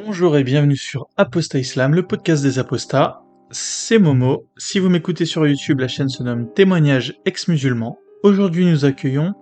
Bonjour et bienvenue sur Apostat Islam, le podcast des apostats. C'est Momo. Si vous m'écoutez sur YouTube, la chaîne se nomme Témoignages ex-musulmans. Aujourd'hui, nous accueillons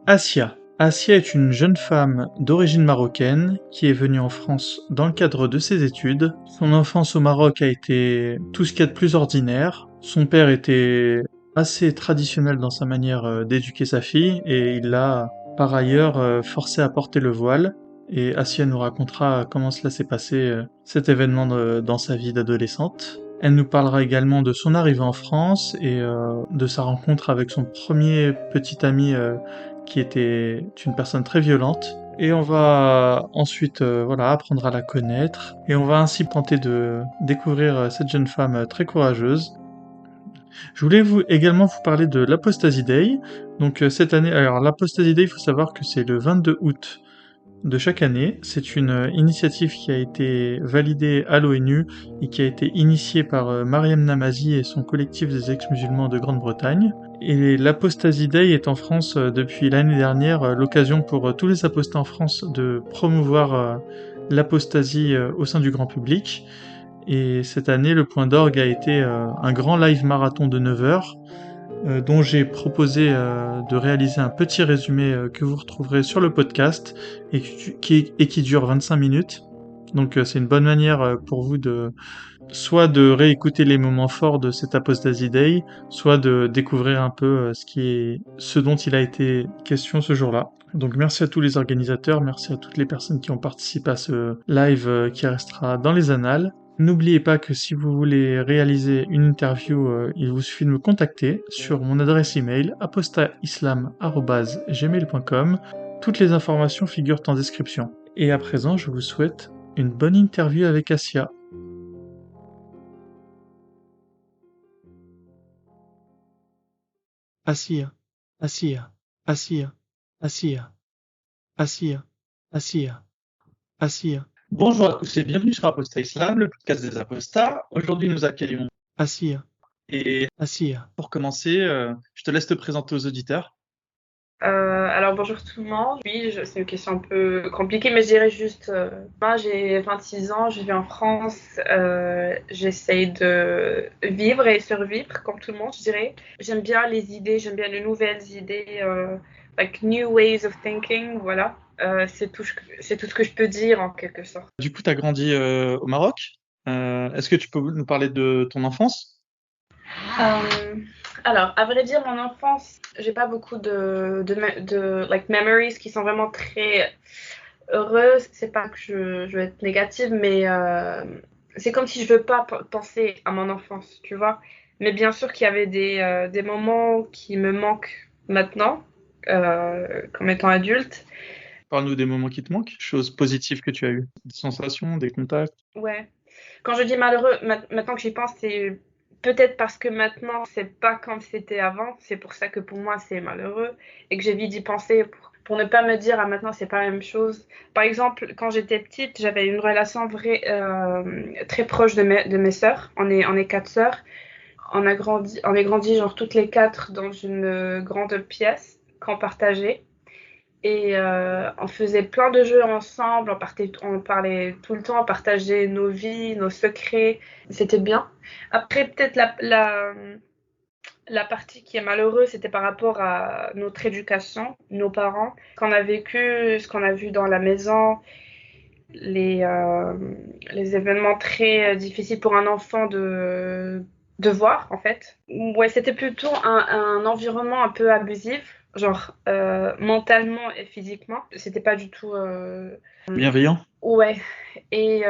Assia. Assia est une jeune femme d'origine marocaine qui est venue en France dans le cadre de ses études. Son enfance au Maroc a été tout ce qu'il y a de plus ordinaire. Son père était assez traditionnel dans sa manière d'éduquer sa fille et il l'a par ailleurs forcée à porter le voile. Et Assia nous racontera comment cela s'est passé, cet événement dans sa vie d'adolescente. Elle nous parlera également de son arrivée en France et de sa rencontre avec son premier petit ami qui était une personne très violente. Et on va ensuite apprendre à la connaître. Et on va ainsi tenter de découvrir cette jeune femme très courageuse. Je voulais également vous parler de l'Apostasy Day. Donc cette année, alors l'Apostasy Day, il faut savoir que c'est le 22 août de chaque année. C'est une initiative qui a été validée à l'ONU et qui a été initiée par Mariam Namazie et son collectif des ex-musulmans de Grande-Bretagne. Et l'Apostasy Day est en France depuis l'année dernière l'occasion pour tous les apostats en France de promouvoir l'apostasie au sein du grand public. Et cette année, le point d'orgue a été un grand live marathon de 9 heures dont j'ai proposé de réaliser un petit résumé que vous retrouverez sur le podcast et qui dure 25 minutes. Donc c'est une bonne manière pour vous de soit de réécouter les moments forts de cet Apostasy Day, soit de découvrir un peu ce dont il a été question ce jour-là. Donc merci à tous les organisateurs, merci à toutes les personnes qui ont participé à ce live qui restera dans les annales. N'oubliez pas que si vous voulez réaliser une interview, il vous suffit de me contacter sur mon adresse email apostatislam@gmail.com. Toutes les informations figurent en description. Et à présent, je vous souhaite une bonne interview avec Assia. Assia, Assia, Assia, Assia, Assia, Assia, Assia. Bonjour à tous et bienvenue sur Apostat Islam, le podcast des apostats. Aujourd'hui, nous accueillons Assia. Et Assia. pour commencer, je te laisse te présenter aux auditeurs. Alors bonjour tout le monde. Oui, c'est une question un peu compliquée, mais je dirais juste, moi j'ai 26 ans, je vis en France, j'essaye de vivre et survivre comme tout le monde, je dirais. J'aime bien les idées, j'aime bien les nouvelles idées, like new ways of thinking, voilà. C'est tout ce que je peux dire en quelque sorte. Du coup, tu as grandi au Maroc. Est-ce que tu peux nous parler de ton enfance? Alors, à vrai dire, mon enfance, j'ai pas beaucoup de like memories qui sont vraiment très heureuses. C'est pas que je veux être négative, mais c'est comme si je veux pas penser à mon enfance, tu vois. Mais bien sûr qu'il y avait des moments qui me manquent maintenant, comme étant adulte. Parle-nous des moments qui te manquent, choses positives que tu as eues, des sensations, des contacts. Ouais. Quand je dis malheureux, maintenant que j'y pense, c'est peut-être parce que maintenant, c'est pas comme c'était avant. C'est pour ça que pour moi, c'est malheureux et que j'évite d'y penser pour ne pas me dire, ah, maintenant, c'est pas la même chose. Par exemple, quand j'étais petite, j'avais une relation très proche de mes sœurs. On est 4 sœurs. On est grandi genre toutes les 4 dans une grande pièce qu'on partageait. Et on faisait plein de jeux ensemble, on parlait tout le temps, on partageait nos vies, nos secrets. C'était bien. Après, peut-être la partie qui est malheureuse, c'était par rapport à notre éducation, nos parents, qu'on a vécu, ce qu'on a vu dans la maison, les événements très difficiles pour un enfant de voir, en fait. Ouais, c'était plutôt un environnement un peu abusif, genre mentalement et physiquement. C'était pas du tout Bienveillant. ouais, et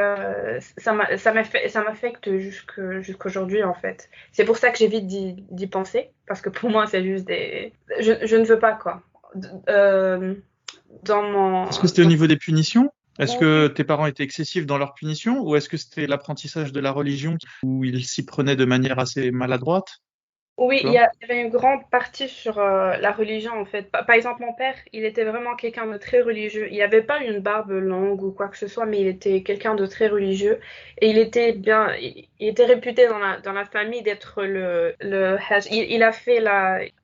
ça m'affecte jusqu'aujourd'hui, en fait. C'est pour ça que j'évite d'y penser, parce que pour moi, c'est juste je ne veux pas, quoi. Dans mon... Est-ce que c'était au niveau des punitions? Est-ce Oui. que tes parents étaient excessifs dans leurs punitions ou est-ce que c'était l'apprentissage de la religion où ils s'y prenaient de manière assez maladroite? Oui, tu vois? il y avait une grande partie sur la religion en fait. Par exemple, mon père, il était vraiment quelqu'un de très religieux. Il n'avait pas une barbe longue ou quoi que ce soit, mais il était quelqu'un de très religieux. Et il était bien, il était réputé dans la famille d'être le Hajj. Il a fait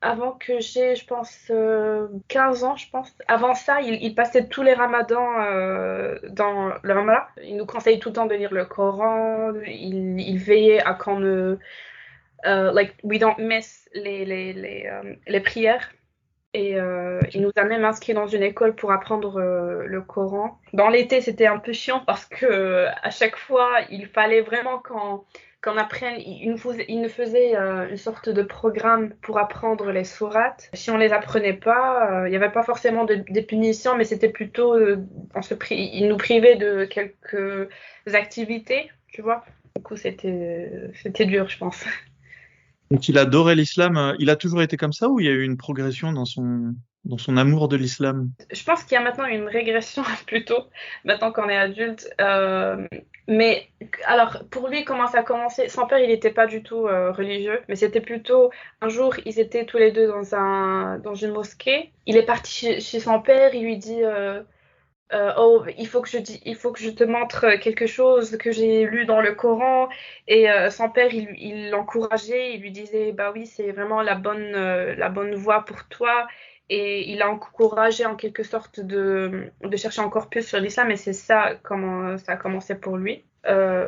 avant que j'ai, je pense, 15 ans, je pense. Avant ça, il passait tous les ramadans dans le ramadan. Il nous conseille tout le temps de lire le Coran. Il veillait à qu'on ne like we don't miss les prières. Et il nous a même inscrits dans une école pour apprendre le Coran. Dans l'été, c'était un peu chiant parce que à chaque fois, il fallait vraiment qu'on apprenne. Il nous faisait une sorte de programme pour apprendre les sourates. Si on les apprenait pas, il n'y avait pas forcément des punitions, mais c'était plutôt, il nous privait de quelques activités, tu vois. Du coup, c'était dur, je pense. Donc il adorait l'islam. Il a toujours été comme ça ou il y a eu une progression dans son amour de l'islam? Je pense qu'il y a maintenant une régression plutôt, maintenant qu'on est adulte. Mais alors, pour lui, comment ça a commencé? Son père, il n'était pas du tout religieux, mais c'était plutôt un jour, ils étaient tous les deux dans une mosquée. Il est parti chez son père, il lui dit oh, il faut que je te montre quelque chose que j'ai lu dans le Coran. Et son père, il l'encourageait, il lui disait, bah oui, c'est vraiment la bonne voie pour toi. Et il l'a encouragé en quelque sorte de chercher encore plus sur l'islam. Et c'est ça comment ça a commencé pour lui.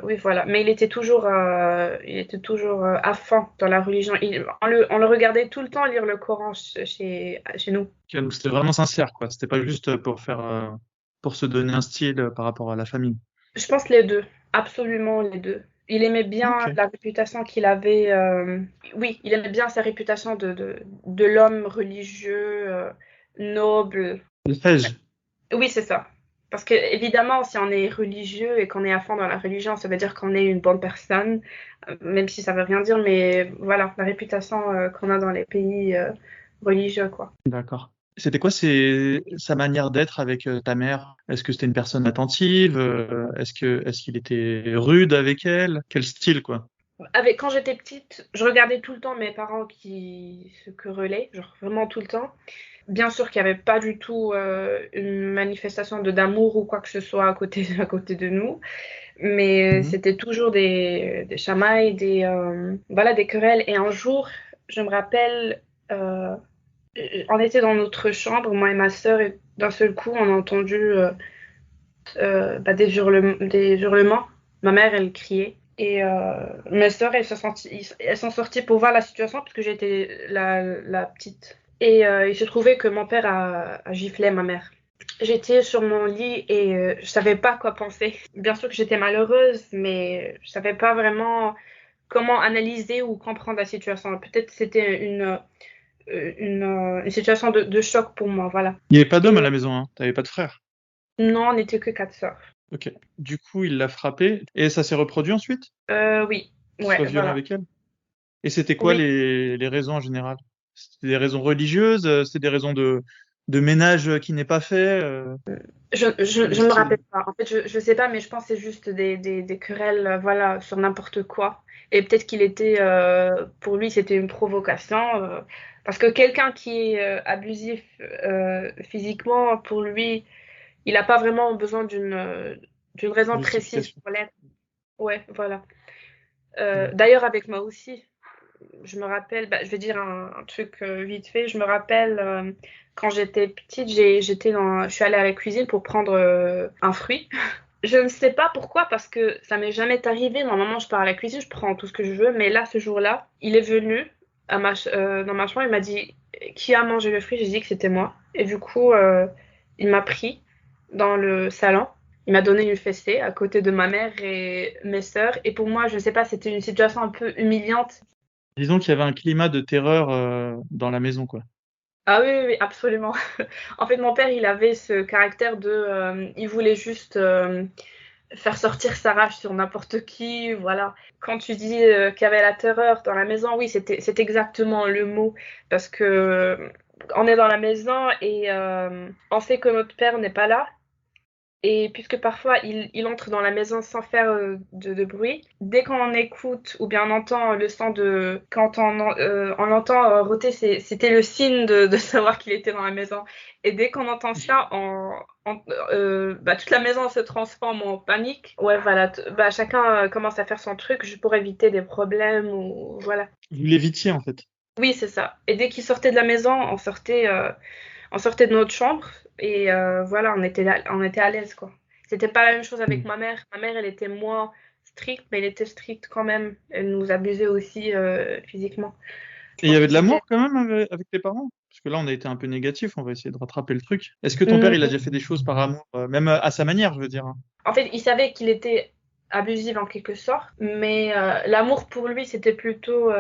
Oui, voilà. Mais il était toujours à fond dans la religion. On le regardait tout le temps lire le Coran chez nous. Donc c'était vraiment sincère, quoi. C'était pas juste pour faire, pour se donner un style par rapport à la famille. Je pense les deux, absolument les deux. Il aimait bien Ok. la réputation qu'il avait. Oui, il aimait bien sa réputation de l'homme religieux, noble. Le Hajj. Oui, c'est ça. Parce que évidemment, si on est religieux et qu'on est à fond dans la religion, ça veut dire qu'on est une bonne personne, même si ça veut rien dire. Mais voilà, la réputation qu'on a dans les pays religieux, quoi. D'accord. C'était quoi sa manière d'être avec ta mère? Est-ce que c'était une personne attentive? Est-ce qu'il était rude avec elle? Quel style, quoi? Quand j'étais petite, je regardais tout le temps mes parents qui se querellaient, genre vraiment tout le temps. Bien sûr qu'il n'y avait pas du tout une manifestation d'amour ou quoi que ce soit à côté de nous, mais Mhm. c'était toujours des chamailles, voilà, des querelles. Et un jour, je me rappelle, euh, on était dans notre chambre, moi et ma sœur, et d'un seul coup, on a entendu des hurlements. Ma mère, elle criait. Et mes sœurs, elles sont sorties pour voir la situation, parce que j'étais la petite. Et il se trouvait que mon père a giflé ma mère. J'étais sur mon lit et je savais pas quoi penser. Bien sûr que j'étais malheureuse, mais je savais pas vraiment comment analyser ou comprendre la situation. Peut-être c'était une situation de choc pour moi, voilà. Il n'y avait pas d'homme à Et la maison, hein. T'avais pas de frère. non, on n'était que quatre sœurs. Ok. Du coup, il l'a frappée et ça s'est reproduit ensuite? Oui, Qu'il ouais, soit violent voilà. avec elle? Et c'était quoi Oui, les raisons en général? C'était des raisons religieuses? C'était des raisons de ménage qui n'est pas fait? Quel je ne me style? rappelle pas. En fait, je sais pas, mais je pense que c'est juste des querelles, voilà, sur n'importe quoi. Et peut-être qu'il était, pour lui, c'était une provocation. Parce que quelqu'un qui est abusif physiquement, pour lui, il n'a pas vraiment besoin d'une raison précise Justification. pour l'être. Ouais, voilà. D'accord. D'ailleurs, avec moi aussi, je me rappelle, bah, je vais dire un truc vite fait. Je me rappelle quand j'étais petite, je suis allée à la cuisine pour prendre un fruit. Je ne sais pas pourquoi, parce que ça m'est jamais arrivé. Normalement, je pars à la cuisine, je prends tout ce que je veux, mais là, ce jour-là, il est venu dans ma chambre, il m'a dit qui a mangé le fruit. J'ai dit que c'était moi. Et du coup, il m'a pris dans le salon. Il m'a donné une fessée à côté de ma mère et mes sœurs. Et pour moi, je ne sais pas, c'était une situation un peu humiliante. Disons qu'il y avait un climat de terreur dans la maison, quoi. Ah oui, oui, oui, absolument. En fait, mon père, il avait ce caractère il voulait juste faire sortir sa rage sur n'importe qui, voilà. Quand tu dis qu'il y avait la terreur dans la maison, oui, c'est exactement le mot, parce que on est dans la maison et on sait que notre père n'est pas là. Et puisque parfois il entre dans la maison sans faire de bruit, dès qu'on écoute ou bien on entend le son de... Quand on entend rôter, c'était le signe de savoir qu'il était dans la maison. Et dès qu'on entend ça, toute la maison se transforme en panique. Ouais, voilà. Chacun commence à faire son truc juste pour éviter des problèmes ou voilà. Vous l'évitiez, en fait. Oui, c'est ça. Et dès qu'il sortait de la maison, on sortait de notre chambre et voilà, on était à l'aise, quoi. C'était pas la même chose avec Mm. ma mère. Ma mère, elle était moins stricte, mais elle était stricte quand même. Elle nous abusait aussi physiquement. Je Et il y pense avait que de c'était... l'amour quand même avec tes parents? Parce que là, on a été un peu négatif, on va essayer de rattraper le truc. Est-ce que ton père, il a Mm. déjà fait des choses par amour, même à sa manière, je veux dire, hein? En fait, il savait qu'il était abusif en quelque sorte, mais l'amour pour lui, c'était plutôt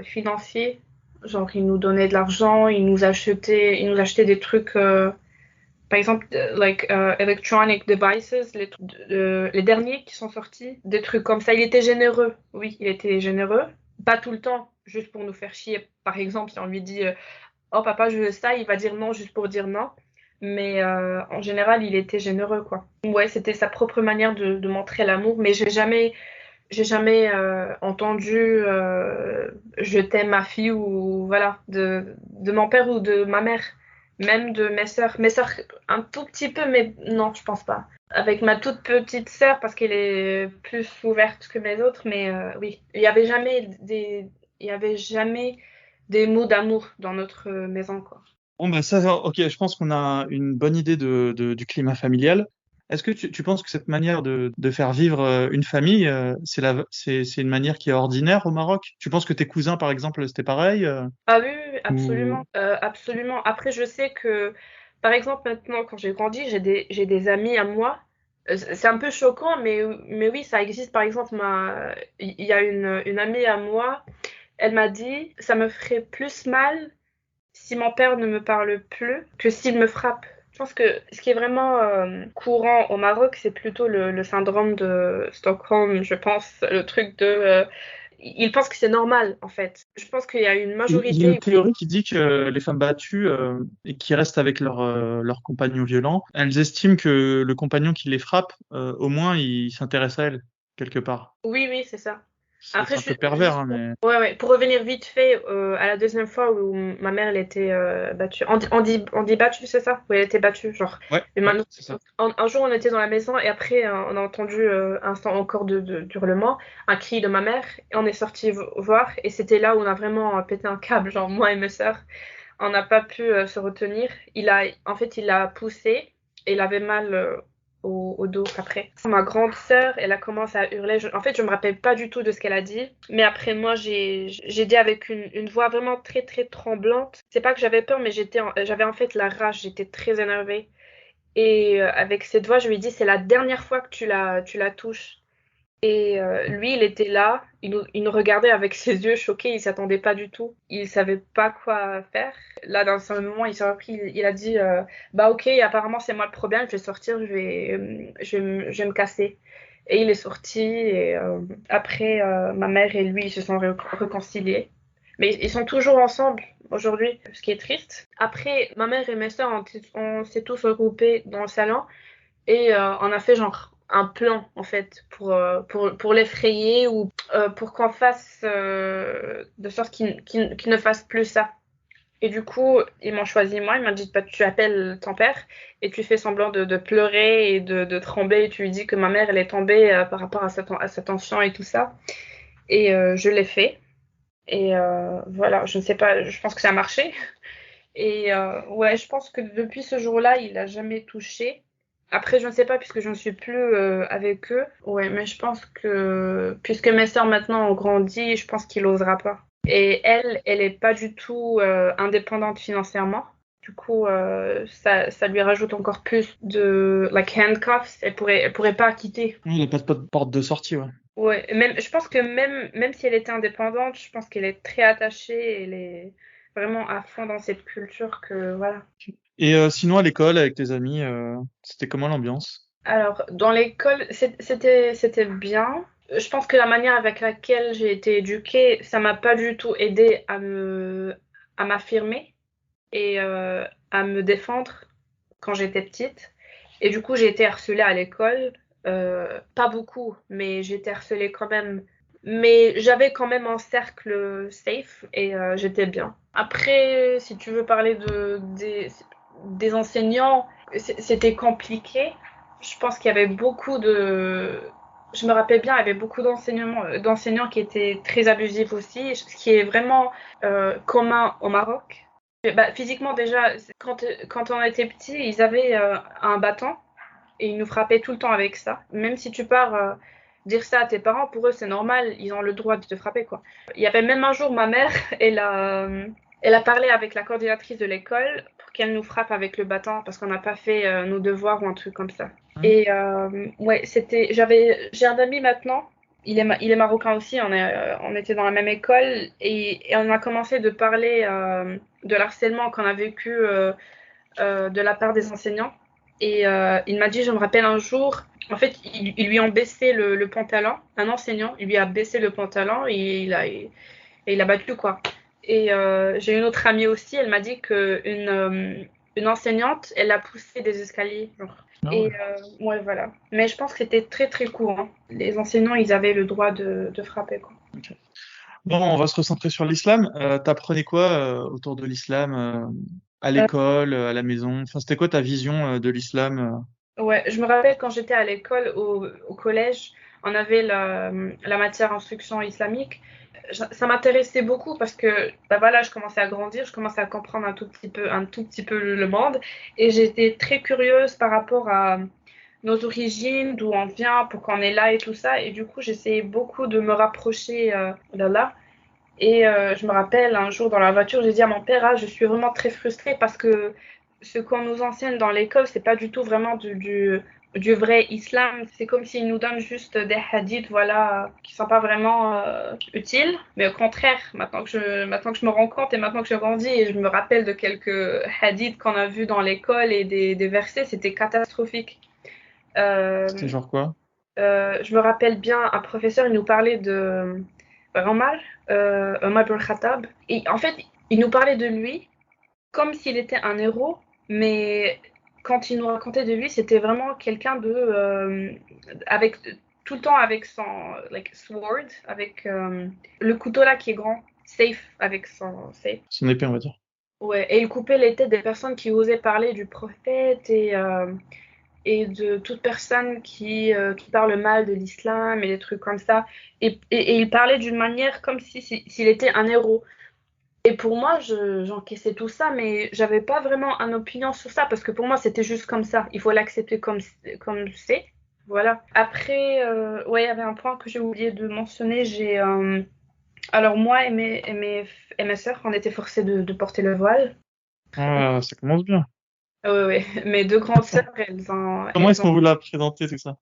financier. Genre, il nous donnait de l'argent, il nous achetait des trucs... par exemple, electronic devices, les derniers qui sont sortis, des trucs comme ça. Il était généreux. Oui, il était généreux. Pas tout le temps, juste pour nous faire chier. Par exemple, si on lui dit oh papa, je veux ça, il va dire non juste pour dire non. Mais en général, il était généreux, quoi. Ouais, c'était sa propre manière de montrer l'amour. Mais j'ai jamais entendu je t'aime ma fille ou voilà de mon père ou de ma mère, même de mes sœurs. Mes sœurs un tout petit peu, mais non, je pense pas. Avec ma toute petite sœur parce qu'elle est plus ouverte que mes autres, mais oui, il y avait jamais des mots d'amour dans notre maison, quoi. Bon, bah ça, ok, je pense qu'on a une bonne idée du climat familial. Est-ce que tu penses que cette manière de faire vivre une famille, c'est une manière qui est ordinaire au Maroc? Tu penses que tes cousins, par exemple, c'était pareil, Ah oui, oui, oui, ou... absolument, absolument. Après, je sais que, par exemple, maintenant, quand j'ai grandi, j'ai des amis à moi. C'est un peu choquant, mais oui, ça existe. Par exemple, il y a une amie à moi, elle m'a dit, ça me ferait plus mal si mon père ne me parle plus que s'il me frappe. Je pense que ce qui est vraiment courant au Maroc, c'est plutôt le syndrome de Stockholm, je pense, le truc de... ils pensent que c'est normal, en fait. Je pense qu'il y a une Il y a une majorité... théorie qui dit que les femmes battues et qui restent avec leur compagnon violent, elles estiment que le compagnon qui les frappe, au moins, il s'intéresse à elles, quelque part. Oui, oui, c'est ça. C'est Après, un peu pervers, hein, mais... ouais, ouais. Pour revenir vite fait à la deuxième fois où ma mère elle était battue. On dit battue, c'est ça? Oui, elle était battue, genre. Ouais, Et ouais, maintenant, c'est ça. un jour, on était dans la maison et après, on a entendu un instant encore d'hurlement, un cri de ma mère et on est sorti voir et c'était là où on a vraiment pété un câble, genre moi et mes sœurs. On n'a pas pu se retenir. En fait, il a poussé et il avait mal au dos après. Ma grande sœur, elle a commencé à hurler. En fait, je me rappelle pas du tout de ce qu'elle a dit. Mais après, moi, j'ai dit avec une voix vraiment très, très tremblante. C'est pas que j'avais peur, mais j'avais en fait la rage. J'étais très énervée. Et avec cette voix, je lui ai dit, c'est la dernière fois que tu la touches. Et lui, il était là, il nous regardait avec ses yeux choqués, il s'attendait pas du tout, il savait pas quoi faire. Là, dans un moment, il s'est repris, il a dit bah ok, apparemment c'est moi le problème, je vais sortir, je vais me casser. Et il est sorti et après ma mère et lui ils se sont réconciliés. Mais ils sont toujours ensemble aujourd'hui, ce qui est triste. Après, ma mère et mes sœurs, on s'est tous regroupés dans le salon et on a fait genre un plan en fait pour l'effrayer ou pour qu'on fasse de sorte qu'il ne fasse plus ça. Et du coup, ils m'ont choisi moi, ils m'ont dit bah, tu appelles ton père et tu fais semblant de pleurer et de trembler et tu lui dis que ma mère elle est tombée par rapport à sa tension et tout ça. Et je l'ai fait. Et voilà, je ne sais pas, je pense que ça a marché. Et ouais, je pense que depuis ce jour-là, il a jamais touché. Après, je ne sais pas puisque je ne suis plus avec eux. Ouais, mais je pense que puisque mes sœurs maintenant ont grandi, je pense qu'il osera pas. Et elle est pas du tout indépendante financièrement. Du coup, ça lui rajoute encore plus de like handcuffs. Elle pourrait pas quitter. Oui, il n'y a pas de porte de sortie, ouais. Ouais, même, je pense que même si elle était indépendante, je pense qu'elle est très attachée, elle est vraiment à fond dans cette culture que voilà. Et sinon, à l'école, avec tes amis, c'était comment l'ambiance? Alors, dans l'école, c'était bien. Je pense que la manière avec laquelle j'ai été éduquée, ça m'a pas du tout aidé à m'affirmer et à me défendre quand j'étais petite. Et du coup, j'ai été harcelée à l'école. Pas beaucoup, mais j'ai été harcelée quand même. Mais j'avais quand même un cercle safe et j'étais bien. Après, si tu veux parler des enseignants, c'était compliqué. Je pense qu'il y avait beaucoup de... Je me rappelle bien, il y avait beaucoup d'enseignants qui étaient très abusifs aussi, ce qui est vraiment commun au Maroc. Bah, physiquement déjà, quand on était petit, ils avaient un bâton et ils nous frappaient tout le temps avec ça. Même si tu pars dire ça à tes parents, pour eux c'est normal, ils ont le droit de te frapper quoi. Il y avait même un jour ma mère, elle a parlé avec la coordinatrice de l'école pour qu'elle nous frappe avec le bâton parce qu'on n'a pas fait nos devoirs ou un truc comme ça. Et ouais, j'ai un ami maintenant. Il est marocain aussi, on était dans la même école et on a commencé de parler de l'harcèlement qu'on a vécu de la part des enseignants. Et il m'a dit, je me rappelle un jour, en fait, ils lui ont baissé le pantalon, un enseignant, il lui a baissé le pantalon et il a battu quoi. Et j'ai une autre amie aussi, elle m'a dit une enseignante, elle a poussé des escaliers. Genre. Ah Et ouais. ouais, voilà. Mais je pense que c'était très très courant. Les enseignants, ils avaient le droit de frapper quoi. Ok. Bon, on va se recentrer sur l'islam. T'apprenais quoi autour de l'islam à Euh, l'école, à la maison? Enfin, c'était quoi ta vision de l'islam? Ouais, je me rappelle quand j'étais à l'école, au collège, on avait la matière instruction islamique. Ça m'intéressait beaucoup parce que bah voilà, je commençais à grandir, je commençais à comprendre un tout petit peu le monde et j'étais très curieuse par rapport à nos origines, d'où on vient, pourquoi on est là et tout ça. Et du coup, j'essayais beaucoup de me rapprocher d'Allah. Et je me rappelle un jour dans la voiture, j'ai dit à mon père, ah, je suis vraiment très frustrée parce que ce qu'on nous enseigne dans l'école, c'est pas du tout vraiment du vrai islam. C'est comme s'ils nous donnent juste des hadiths, voilà, qui sont pas vraiment utiles. Mais au contraire, maintenant que je me rends compte et maintenant que je grandis et je me rappelle de quelques hadiths qu'on a vus dans l'école et des versets, c'était catastrophique. C'était Euh, genre quoi? je me rappelle bien, un professeur, il nous parlait de Omar, Omar ibn Khattab. Et en fait, il nous parlait de lui comme s'il était un héros, mais quand il nous racontait de lui, c'était vraiment quelqu'un avec tout le temps avec son sword, avec le couteau là qui est grand, safe avec son safe. Son épée, on va dire. Ouais, et il coupait les têtes des personnes qui osaient parler du prophète et de toute personne qui parle mal de l'islam et des trucs comme ça. Et il parlait d'une manière comme s'il était un héros. Et pour moi, j'encaissais tout ça, mais j'avais pas vraiment une opinion sur ça, parce que pour moi, c'était juste comme ça. Il faut l'accepter comme c'est. Voilà. Après, ouais, il y avait un point que j'ai oublié de mentionner. Alors moi et mes sœurs, on était forcés de porter le voile. Ah, ça commence bien. Ouais, ouais. Mes deux grandes sœurs, Comment elles est-ce ont... qu'on vous l'a présenté tout ça?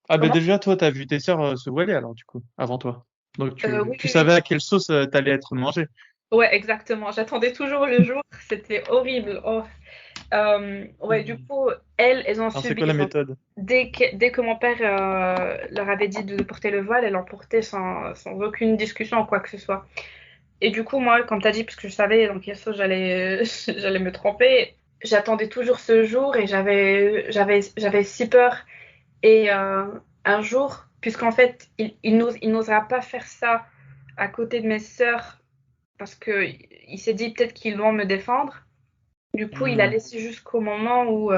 Ah ben Comment? déjà, toi, t'as vu tes sœurs se voiler alors du coup, avant toi. Donc Oui, tu oui, oui. savais à quelle sauce t'allais être mangé. Ouais, exactement. J'attendais toujours le jour. C'était horrible. Oh. Ouais, du coup, elles ont Alors c'est quoi la subi. Donc, méthode? dès que mon père leur avait dit de porter le voile, elles l'ont porté sans aucune discussion ou quoi que ce soit. Et du coup, moi, comme tu as dit, puisque je savais, donc bien sûr, j'allais me tromper, j'attendais toujours ce jour et j'avais si peur. Et un jour, puisqu'en fait, il n'osera pas faire ça à côté de mes sœurs parce qu'il s'est dit peut-être qu'ils vont me défendre. Du coup, il a Hmm. laissé jusqu'au moment où,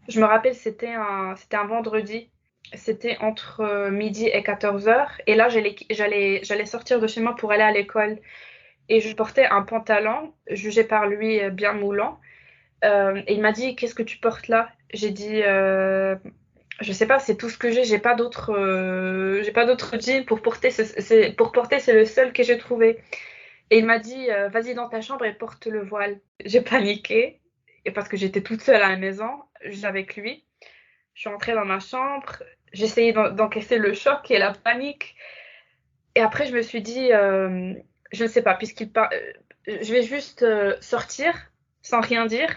je me rappelle, c'était un vendredi. C'était entre midi et 14 heures. Et là, j'allais sortir de chez moi pour aller à l'école. Et je portais un pantalon, jugé par lui bien moulant. Et il m'a dit, qu'est-ce que tu portes là? J'ai dit, je sais pas, c'est tout ce que j'ai pas d'autre jean pour porter. Pour porter, c'est le seul que j'ai trouvé. Et il m'a dit, vas-y dans ta chambre et porte le voile. J'ai paniqué, et parce que j'étais toute seule à la maison, juste avec lui. Je suis entrée dans ma chambre, j'ai essayé d'encaisser le choc et la panique. Et après, je me suis dit, je ne sais pas, je vais juste sortir sans rien dire,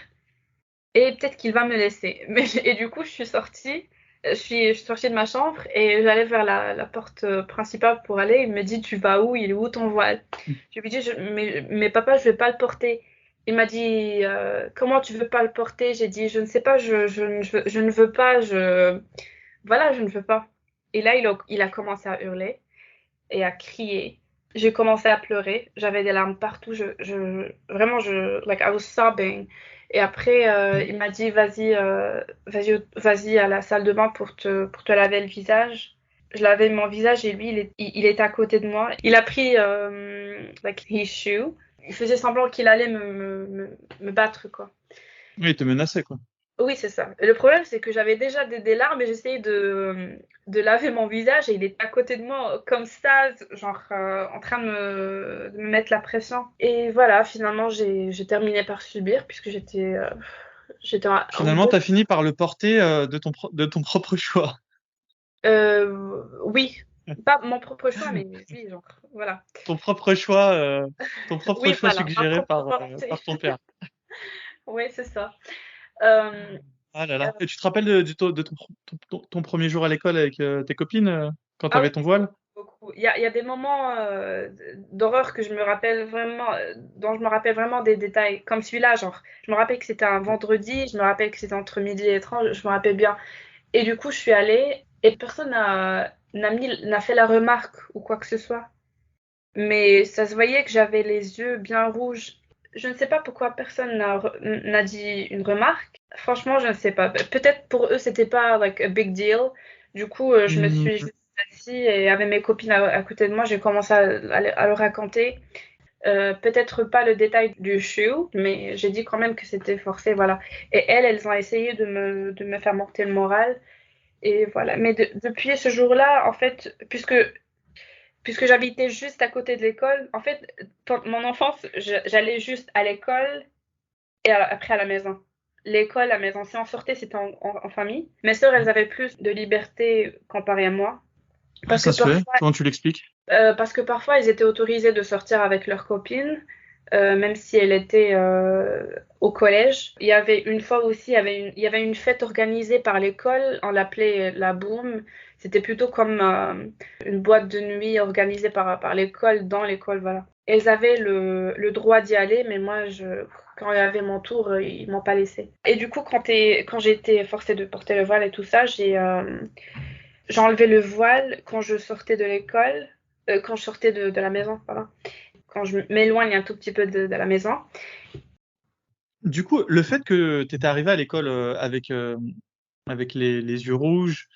et peut-être qu'il va me laisser. Et du coup, je suis sortie. Je suis sortie de ma chambre et j'allais vers la porte principale pour aller. Il me dit, tu vas où? Il est où ton voile? Je lui dis, mais papa, je vais pas le porter. Il m'a dit, comment tu veux pas le porter? J'ai dit, je ne sais pas, je ne veux pas, voilà, je ne veux pas. Et là, il a commencé à hurler et à crier. J'ai commencé à pleurer. J'avais des larmes partout. Vraiment, like, I was sobbing. Et après, il m'a dit, vas-y à la salle de bain pour te laver le visage. Je lavais mon visage et lui, il était à côté de moi. Il a pris, like, his shoe. Il faisait semblant qu'il allait me battre, quoi. Oui, il te menaçait, quoi. Oui, c'est ça. Et le problème, c'est que j'avais déjà des larmes et j'essayais de laver mon visage et il était à côté de moi comme ça, genre en train de me mettre la pression. Et voilà, finalement, j'ai terminé par subir puisque j'étais en Finalement, tu as fini par le porter de ton propre choix. Oui, pas mon propre choix, mais oui, genre, voilà. Ton propre choix, Oui, voilà, ma suggéré propre volonté. par ton père. Oui, c'est ça. Euh, Ah là là. Et tu te rappelles ton premier jour à l'école avec tes copines quand tu ah avais oui, ton voile? beaucoup. Il y a des moments d'horreur que je me rappelle vraiment, dont je me rappelle vraiment des détails, comme celui-là, genre, je me rappelle que c'était un vendredi, je me rappelle que c'était entre midi et 30, je me rappelle bien. Et du coup, je suis allée et personne n'a fait la remarque ou quoi que ce soit. Mais ça se voyait que j'avais les yeux bien rouges. Je ne sais pas pourquoi personne n'a dit une remarque. Franchement, je ne sais pas. Peut-être pour eux, c'était pas like a big deal. Du coup, je me suis juste assise et avec mes copines à côté de moi, j'ai commencé à leur raconter. Peut-être pas le détail du shoe, mais j'ai dit quand même que c'était forcé, voilà. Et elles ont essayé de me faire monter le moral. Et voilà. Mais depuis ce jour-là, en fait, puisque j'habitais juste à côté de l'école, en fait, pendant mon enfance, j'allais juste à l'école et après à la maison. L'école, la maison, si on sortait, c'était en famille. Mes sœurs, elles avaient plus de liberté comparé à moi. Ah, ça se fait. Comment tu l'expliques? Parce que parfois, ils étaient autorisés de sortir avec leurs copines, même si elles étaient au collège. Il y avait une fois aussi, il y avait une fête organisée par l'école, on l'appelait la Boom. C'était plutôt comme une boîte de nuit organisée par l'école, dans l'école, voilà. Elles avaient le droit d'y aller, mais moi, quand il y avait mon tour, ils m'ont pas laissé. Et du coup, quand j'ai été forcée de porter le voile et tout ça, j'ai enlevé le voile quand je sortais de l'école, quand je sortais de la maison, voilà. Quand je m'éloigne un tout petit peu de la maison. Du coup, le fait que tu étais arrivé à l'école avec les yeux rouges,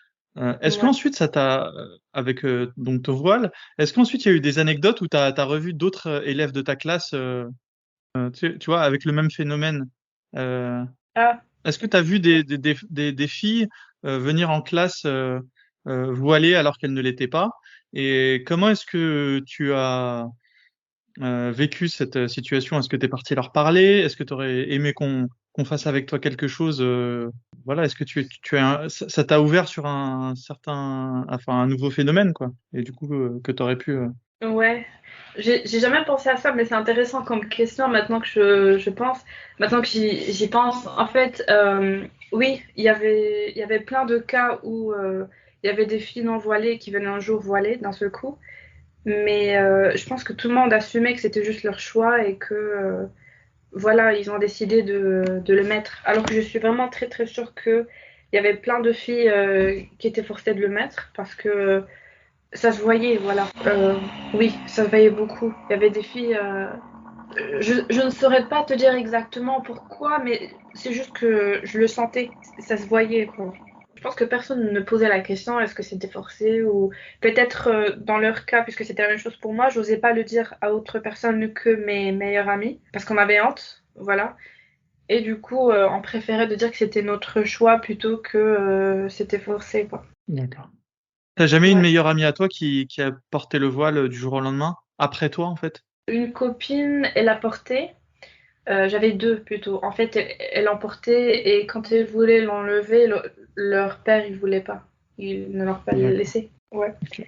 est-ce Ouais. qu'ensuite ça t'a, avec donc ton voile, est-ce qu'ensuite il y a eu des anecdotes où tu as revu d'autres élèves de ta classe, tu vois, avec le même phénomène? Euh, Ah, Est-ce que tu as vu des filles venir en classe voilées alors qu'elles ne l'étaient pas? Et comment est-ce que tu as vécu cette situation? Est-ce que tu es parti leur parler? Est-ce que tu aurais aimé qu'on fasse avec toi quelque chose? Voilà, est-ce que tu as ça t'a ouvert sur enfin un nouveau phénomène, quoi? Et du coup, que tu aurais pu. ouais. J'ai jamais pensé à ça, mais c'est intéressant comme question maintenant que je pense. Maintenant que j'y pense, en fait, oui, il y avait plein de cas où il y avait des filles non voilées qui venaient un jour voilées d'un seul coup. Mais je pense que tout le monde assumait que c'était juste leur choix et que voilà, ils ont décidé de le mettre. Alors que je suis vraiment très très sûre qu'il y avait plein de filles qui étaient forcées de le mettre parce que ça se voyait, voilà. Oui, ça se voyait beaucoup. Il y avait des filles. Je ne saurais pas te dire exactement pourquoi, mais c'est juste que je le sentais. Ça se voyait, quoi. Je pense que personne ne posait la question est-ce que c'était forcé ou peut-être dans leur cas, puisque c'était la même chose pour moi, j'osais pas le dire à autre personne que mes meilleures amies parce qu'on avait honte, voilà. Et du coup, on préférait de dire que c'était notre choix plutôt que c'était forcé, quoi. D'accord. T'as jamais une Ouais. meilleure amie à toi qui a porté le voile du jour au lendemain? Après toi, en fait? Une copine, elle a porté. J'avais deux plutôt. En fait, elle en portait et quand elle voulait l'enlever, leur père, il voulait pas. Il ne leur pas le D'accord. laisser. Ouais. Ok.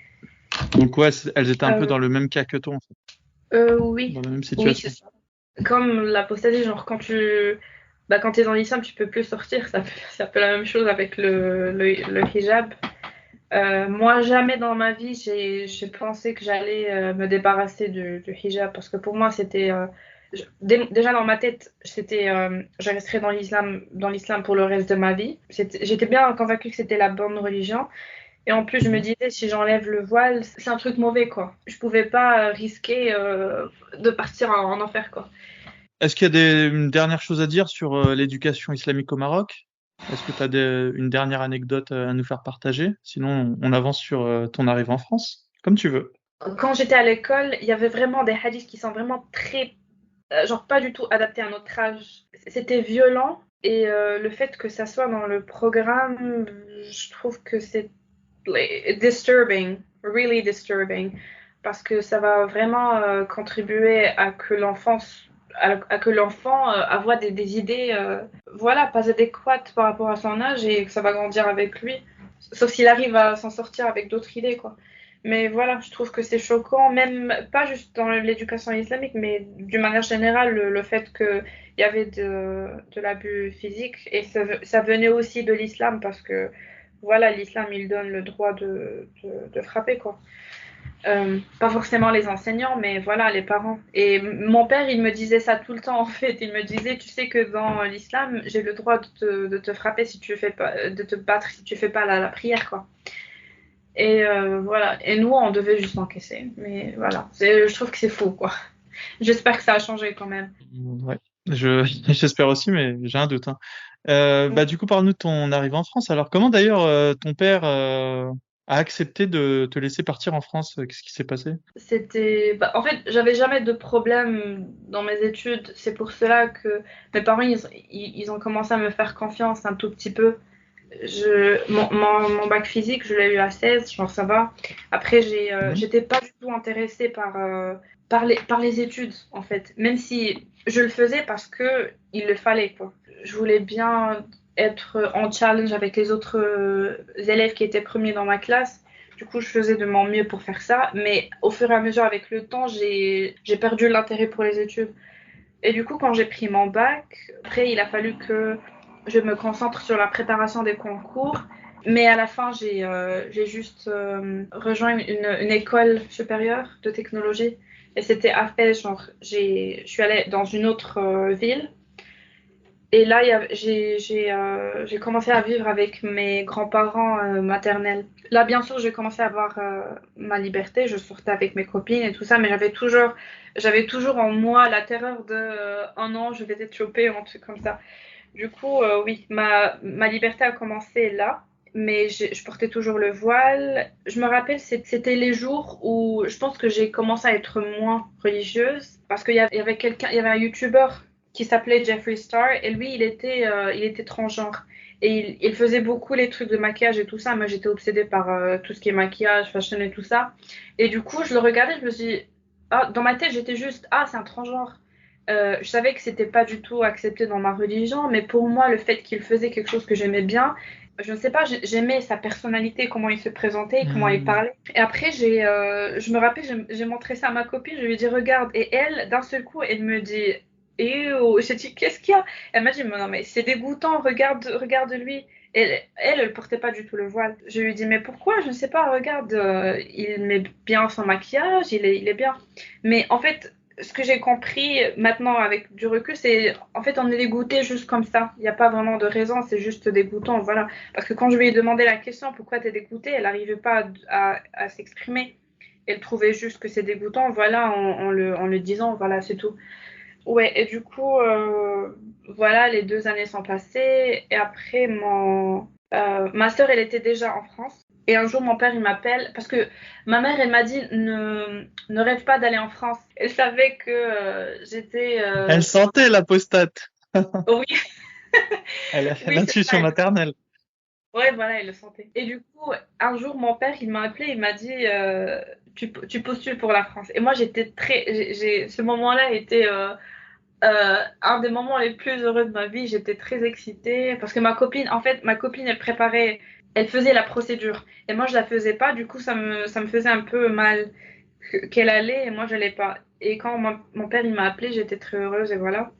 Donc ouais, elles étaient un peu Euh, dans le même cas que toi, en fait, oui, dans la même oui, c'est situation. ça. Comme l'apostasie, genre bah, quand t'es dans l'islam, tu peux plus sortir. C'est un peu la même chose avec le hijab. Moi, jamais dans ma vie, j'ai pensé que j'allais me débarrasser du hijab parce que pour moi, c'était Déjà dans ma tête, je resterais dans l'islam pour le reste de ma vie. J'étais bien convaincue que c'était la bonne religion. Et en plus, je me disais, si j'enlève le voile, c'est un truc mauvais, quoi. Je pouvais pas risquer de partir en enfer, quoi. Est-ce qu'il y a une dernière chose à dire sur l'éducation islamique au Maroc? Est-ce que tu as une dernière anecdote à nous faire partager? Sinon, on avance sur ton arrivée en France, comme tu veux. Quand j'étais à l'école, il y avait vraiment des hadiths qui sont vraiment très, genre pas du tout adaptés à notre âge. C'était violent et le fait que ça soit dans le programme, je trouve que c'est disturbing, really disturbing, parce que ça va vraiment contribuer à que l'enfant avoir des idées voilà, pas adéquates par rapport à son âge et que ça va grandir avec lui. Sauf s'il arrive à s'en sortir avec d'autres idées, quoi. Mais voilà, je trouve que c'est choquant, même pas juste dans l'éducation islamique, mais d'une manière générale, le fait qu'il y avait de l'abus physique. Et ça venait aussi de l'islam, parce que voilà, l'islam, il donne le droit de frapper, quoi. Pas forcément les enseignants, mais voilà, les parents. Et mon père, il me disait ça tout le temps, en fait. Il me disait, tu sais que dans l'islam, j'ai le droit de te frapper si tu fais pas, de te battre si tu fais pas la prière, quoi. Et voilà. Et nous, on devait juste encaisser. Mais voilà. Je trouve que c'est fou, quoi. J'espère que ça a changé quand même. Ouais, j'espère aussi, mais j'ai un doute, hein. Bah, du coup, parle-nous de ton arrivée en France. Alors, comment d'ailleurs ton père a accepté de te laisser partir en France? Qu'est-ce qui s'est passé? En fait, j'avais jamais de problème dans mes études. C'est pour cela que mes parents, ils ont commencé à me faire confiance un tout petit peu. Mon bac physique, je l'ai eu à 16, genre ça va. Après, Mhm. j'étais pas du tout intéressée par les études, en fait. Même si je le faisais parce que il le fallait, quoi. Je voulais bien être en challenge avec les autres élèves qui étaient premiers dans ma classe. Du coup, je faisais de mon mieux pour faire ça. Mais au fur et à mesure, avec le temps, j'ai perdu l'intérêt pour les études. Et du coup, quand j'ai pris mon bac, après, il a fallu que je me concentre sur la préparation des concours. Mais à la fin, j'ai juste rejoint une école supérieure de technologie. Et c'était à Fès, genre, je suis allée dans une autre ville. Et là, j'ai commencé à vivre avec mes grands-parents maternels. Là, bien sûr, j'ai commencé à avoir ma liberté. Je sortais avec mes copines et tout ça, mais j'avais toujours en moi la terreur de oh non, je vais être chopée ou un truc comme ça. Du coup, oui, ma liberté a commencé là, mais je portais toujours le voile. Je me rappelle, c'était les jours où je pense que j'ai commencé à être moins religieuse, parce il y avait un YouTuber qui s'appelait Jeffree Star, et lui, il était transgenre. Et il faisait beaucoup les trucs de maquillage et tout ça. Moi, j'étais obsédée par tout ce qui est maquillage, fashion et tout ça. Et du coup, je le regardais, je me suis dit, ah, dans ma tête, j'étais juste, ah, c'est un transgenre. Je savais que c'était pas du tout accepté dans ma religion, mais pour moi, le fait qu'il faisait quelque chose que j'aimais bien, je ne sais pas, j'aimais sa personnalité, comment il se présentait, comment il Hmm. parlait. Et après, je me rappelle, j'ai montré ça à ma copine, je lui ai dit, regarde. Et elle, d'un seul coup, elle me dit, j'ai dit, qu'est-ce qu'il y a? Elle m'a dit, mais non, mais c'est dégoûtant, regarde-lui. Elle portait pas du tout le voile. Je lui ai dit, mais pourquoi? Je ne sais pas, regarde, il met bien son maquillage, il est bien. Mais en fait, ce que j'ai compris maintenant avec du recul, c'est en fait on est dégoûté juste comme ça. Il n'y a pas vraiment de raison, c'est juste dégoûtant, voilà. Parce que quand je lui ai demandé la question pourquoi t'es dégoûté, elle n'arrivait pas à s'exprimer. Elle trouvait juste que c'est dégoûtant, voilà, en le disant, voilà, c'est tout. Ouais, et du coup, voilà, les 2 années sont passées. Et après, ma sœur, elle était déjà en France. Et un jour, mon père, il m'appelle. Parce que ma mère, elle m'a dit, ne rêve pas d'aller en France. Elle savait que j'étais... Elle sentait l'apostate. Oui, Elle a fait oui, c'est ça. l'intuition maternelle. Ouais, voilà, elle le sentait. Et du coup, un jour, mon père, il m'a appelé, il m'a dit, tu postules pour la France. Et moi, j'étais très... ce moment-là était... un des moments les plus heureux de ma vie. J'étais très excitée parce que ma copine, elle faisait la procédure et moi je la faisais pas. Du coup, ça me faisait un peu mal qu'elle allait et moi je l'allais pas. Et quand mon père il m'a appelée, j'étais très heureuse et voilà.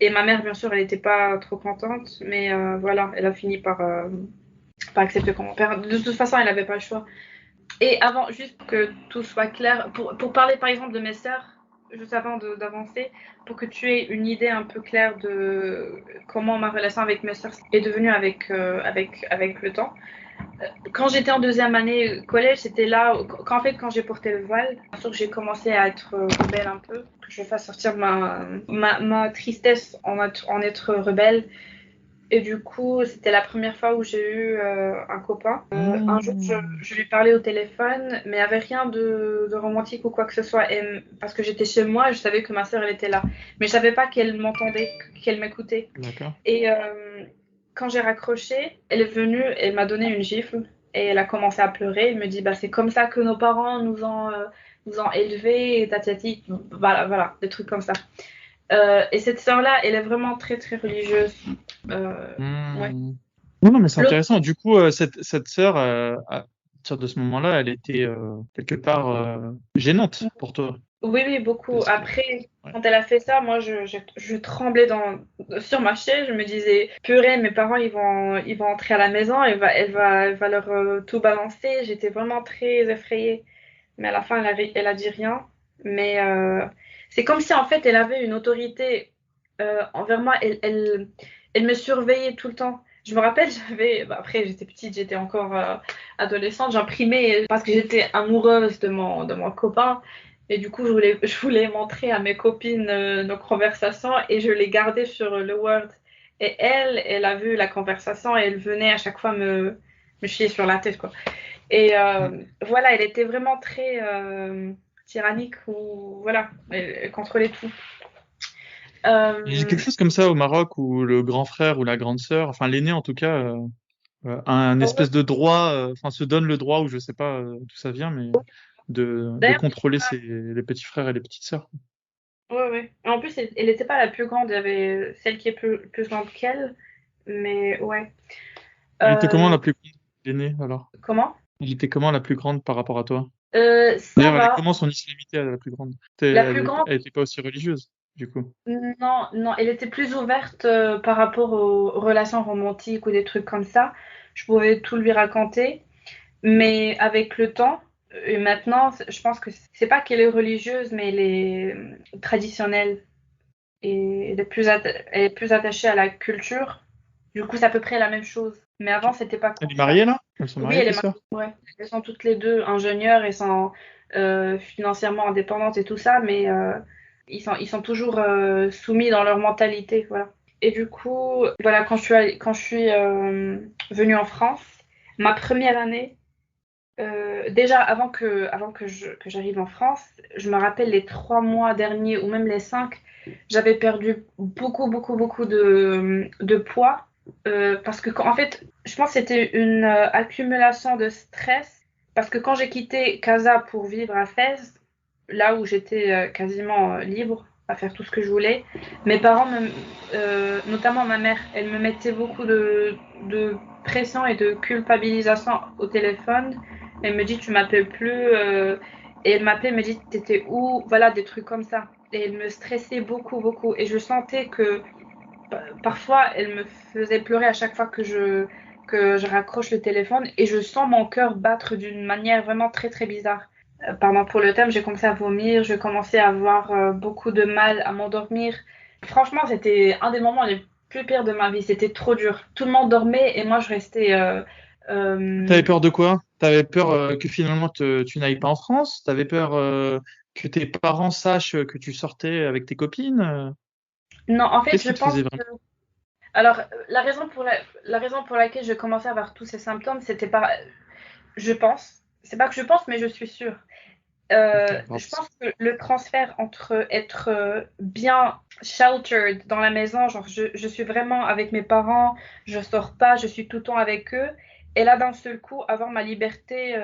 Et ma mère, bien sûr, elle n'était pas trop contente, mais voilà, elle a fini par accepter comme mon père. De toute façon, elle n'avait pas le choix. Et avant, juste pour que tout soit clair, pour parler par exemple de mes sœurs, juste avant d'avancer, pour que tu aies une idée un peu claire de comment ma relation avec mes sœurs est devenue avec le temps. Quand j'étais en deuxième année collège, c'était là, en fait, quand j'ai porté le voile, bien sûr que j'ai commencé à être rebelle un peu, que je fasse sortir ma tristesse en être rebelle. Et du coup, c'était la première fois où j'ai eu un copain. Un jour, je lui parlais au téléphone, mais il n'y avait rien de romantique ou quoi que ce soit. Parce que j'étais chez moi, je savais que ma sœur, elle était là. Mais je savais pas qu'elle m'entendait, qu'elle m'écoutait. D'accord. Et quand j'ai raccroché, elle est venue, elle m'a donné une gifle. Et elle a commencé à pleurer. Elle me dit, bah, c'est comme ça que nos parents nous ont élevés, et tatati. Voilà, des trucs comme ça. Et cette sœur-là, elle est vraiment très, très religieuse. Ouais. Non, mais c'est L'autre, intéressant. Du coup, cette sœur, à partir de ce moment-là, elle était quelque part gênante pour toi. oui, beaucoup. Parce que, Après, ouais. quand elle a fait ça, moi, je tremblais sur ma chaise. Je me disais, purée, mes parents, ils vont entrer à la maison, elle va leur tout balancer. J'étais vraiment très effrayée. Mais à la fin, elle a dit rien. Mais c'est comme si, en fait, elle avait une autorité envers moi. Elle me surveillait tout le temps. Je me rappelle, bah, après, j'étais petite, j'étais encore adolescente. J'imprimais parce que j'étais amoureuse de mon copain. Et du coup, je voulais montrer à mes copines nos conversations et je les gardais sur le Word. Et elle a vu la conversation et elle venait à chaque fois me chier sur la tête, quoi. Et voilà, elle était vraiment très tyrannique ou voilà, elle contrôlait tout. Il y a Euh, quelque chose comme ça au Maroc où le grand frère ou la grande sœur, enfin l'aîné en tout cas, a un espèce de droit, enfin se donne le droit, ou je sais pas d'où ça vient, mais de D'ailleurs, contrôler les petits frères et les petites sœurs. ouais, ouais. En plus, elle n'était pas la plus grande, il y avait celle qui est plus grande qu'elle, mais ouais. Elle était comment Euh, la plus grande, l'aînée alors? comment? Elle était comment la plus grande par rapport à toi? Ça D'ailleurs, elle est va. comment son islamité, elle, la plus grande? La plus grande, Elle était pas aussi religieuse, du coup. non, non, elle était plus ouverte par rapport aux relations romantiques ou des trucs comme ça. Je pouvais tout lui raconter. Mais avec le temps, et maintenant, je pense que c'est pas qu'elle est religieuse, mais elle est traditionnelle et elle est plus attachée à la culture. Du coup, c'est à peu près la même chose. Mais avant, c'était pas Elle comme est ça. mariée là? Elles sont Oui, mariées, elle tes est mariée. sœurs? Ouais. Elles sont toutes les deux ingénieures et sont financièrement indépendantes et tout ça, mais ils sont toujours soumis dans leur mentalité. Voilà. Et du coup, voilà, quand je suis venue en France, ma première année, déjà, que j'arrive en France, je me rappelle les 3 mois derniers ou même les 5, j'avais perdu beaucoup de poids parce que, en fait, je pense que c'était une accumulation de stress parce que quand j'ai quitté Casa pour vivre à Fès, là où j'étais quasiment libre à faire tout ce que je voulais, mes parents, notamment ma mère, elle me mettait beaucoup de pression et de culpabilisation au téléphone. Elle me dit, tu m'appelles plus. Et elle m'appelait, elle me dit, t'étais où? Voilà, des trucs comme ça. Et elle me stressait beaucoup. Et je sentais que parfois, elle me faisait pleurer à chaque fois que je raccroche le téléphone. Et je sens mon cœur battre d'une manière vraiment très bizarre. Pardon pour le thème, j'ai commencé à vomir, je commençais à avoir beaucoup de mal à m'endormir. Franchement, c'était un des moments les plus pires de ma vie. C'était trop dur. Tout le monde dormait et moi, je restais. T'avais peur de quoi? T'avais peur que finalement tu n'ailles pas en France? T'avais peur que tes parents sachent que tu sortais avec tes copines? Non, en fait, Qu'est-ce je qui te pense faisait que. vraiment? Alors, la raison pour laquelle je commençais à avoir tous ces symptômes, c'était pas. Je pense. C'est pas que je pense, mais je suis sûre. Ok, Je pense que le transfert entre être bien sheltered dans la maison, genre je suis vraiment avec mes parents, je sors pas, je suis tout le temps avec eux, et là d'un seul coup avoir ma liberté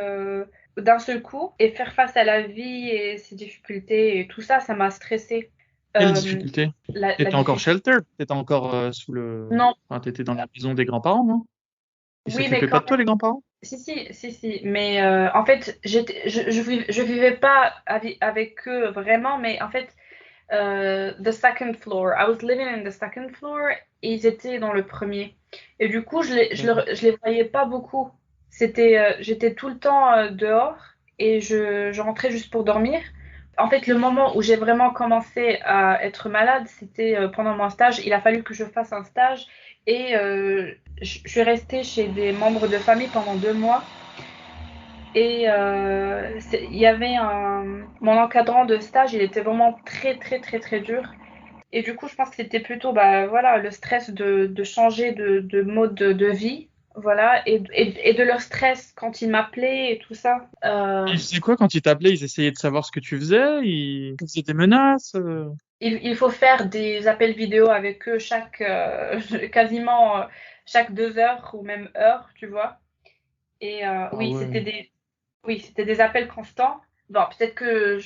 d'un seul coup et faire face à la vie et ses difficultés et tout ça, ça m'a stressée. Quelle Euh, difficulté? la T'étais encore difficulté. shelter? T'étais encore sous le... Non, Enfin, t'étais dans la maison des grands-parents, non? Ils oui, mais s'occupaient pas quand de toi, les grands-parents? si, mais en fait, je vivais pas avec eux vraiment, mais en fait, the second floor. I was living in the second floor et ils étaient dans le premier. Et du coup, D'accord. je les voyais pas beaucoup. J'étais tout le temps dehors et je rentrais juste pour dormir En fait, le moment où j'ai vraiment commencé à être malade, c'était pendant mon stage. Il a fallu que je fasse un stage et je suis restée chez des membres de famille pendant 2 mois. Et il y avait mon encadrant de stage, il était vraiment très très très très dur. Et du coup, je pense que c'était plutôt bah, voilà, le stress de changer de mode de vie. Voilà, et de leur stress quand ils m'appelaient et tout ça. Ils faisaient quoi quand ils t'appelaient? Ils essayaient de savoir ce que tu faisais? Ils faisaient des menaces? Il faut faire des appels vidéo avec eux quasiment chaque 2 heures ou même heure, tu vois. Et Ah ouais. oui, c'était des appels constants. Bon, peut-être que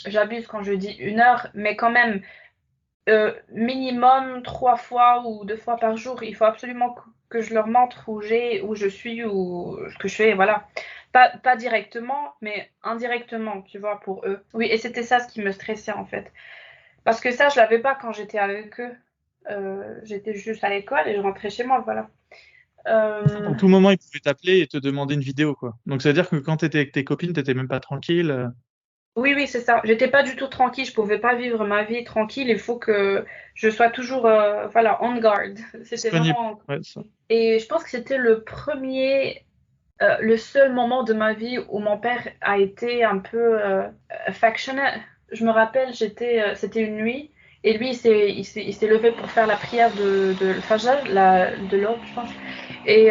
j'abuse quand je dis 1 heure, mais quand même, minimum 3 fois ou 2 fois par jour, il faut absolument que je leur montre où je suis, ou ce que je fais, voilà. Pas directement, mais indirectement, tu vois, pour eux. Oui, et c'était ça ce qui me stressait en fait. Parce que ça, je l'avais pas quand j'étais avec eux. J'étais juste à l'école et je rentrais chez moi, voilà. À tout moment, ils pouvaient t'appeler et te demander une vidéo, quoi. Donc, ça veut dire que quand t'étais avec tes copines, t'étais même pas tranquille. Oui, oui, c'est ça. J'étais pas du tout tranquille. Je pouvais pas vivre ma vie tranquille. Il faut que je sois toujours, voilà, on guard. C'était Disponible. vraiment. Ouais, ça. Et je pense que c'était le seul moment de ma vie où mon père a été un peu affectionate. Je me rappelle, c'était une nuit, et lui, il s'est levé pour faire la prière de Fajr, de l'aube, je pense. Et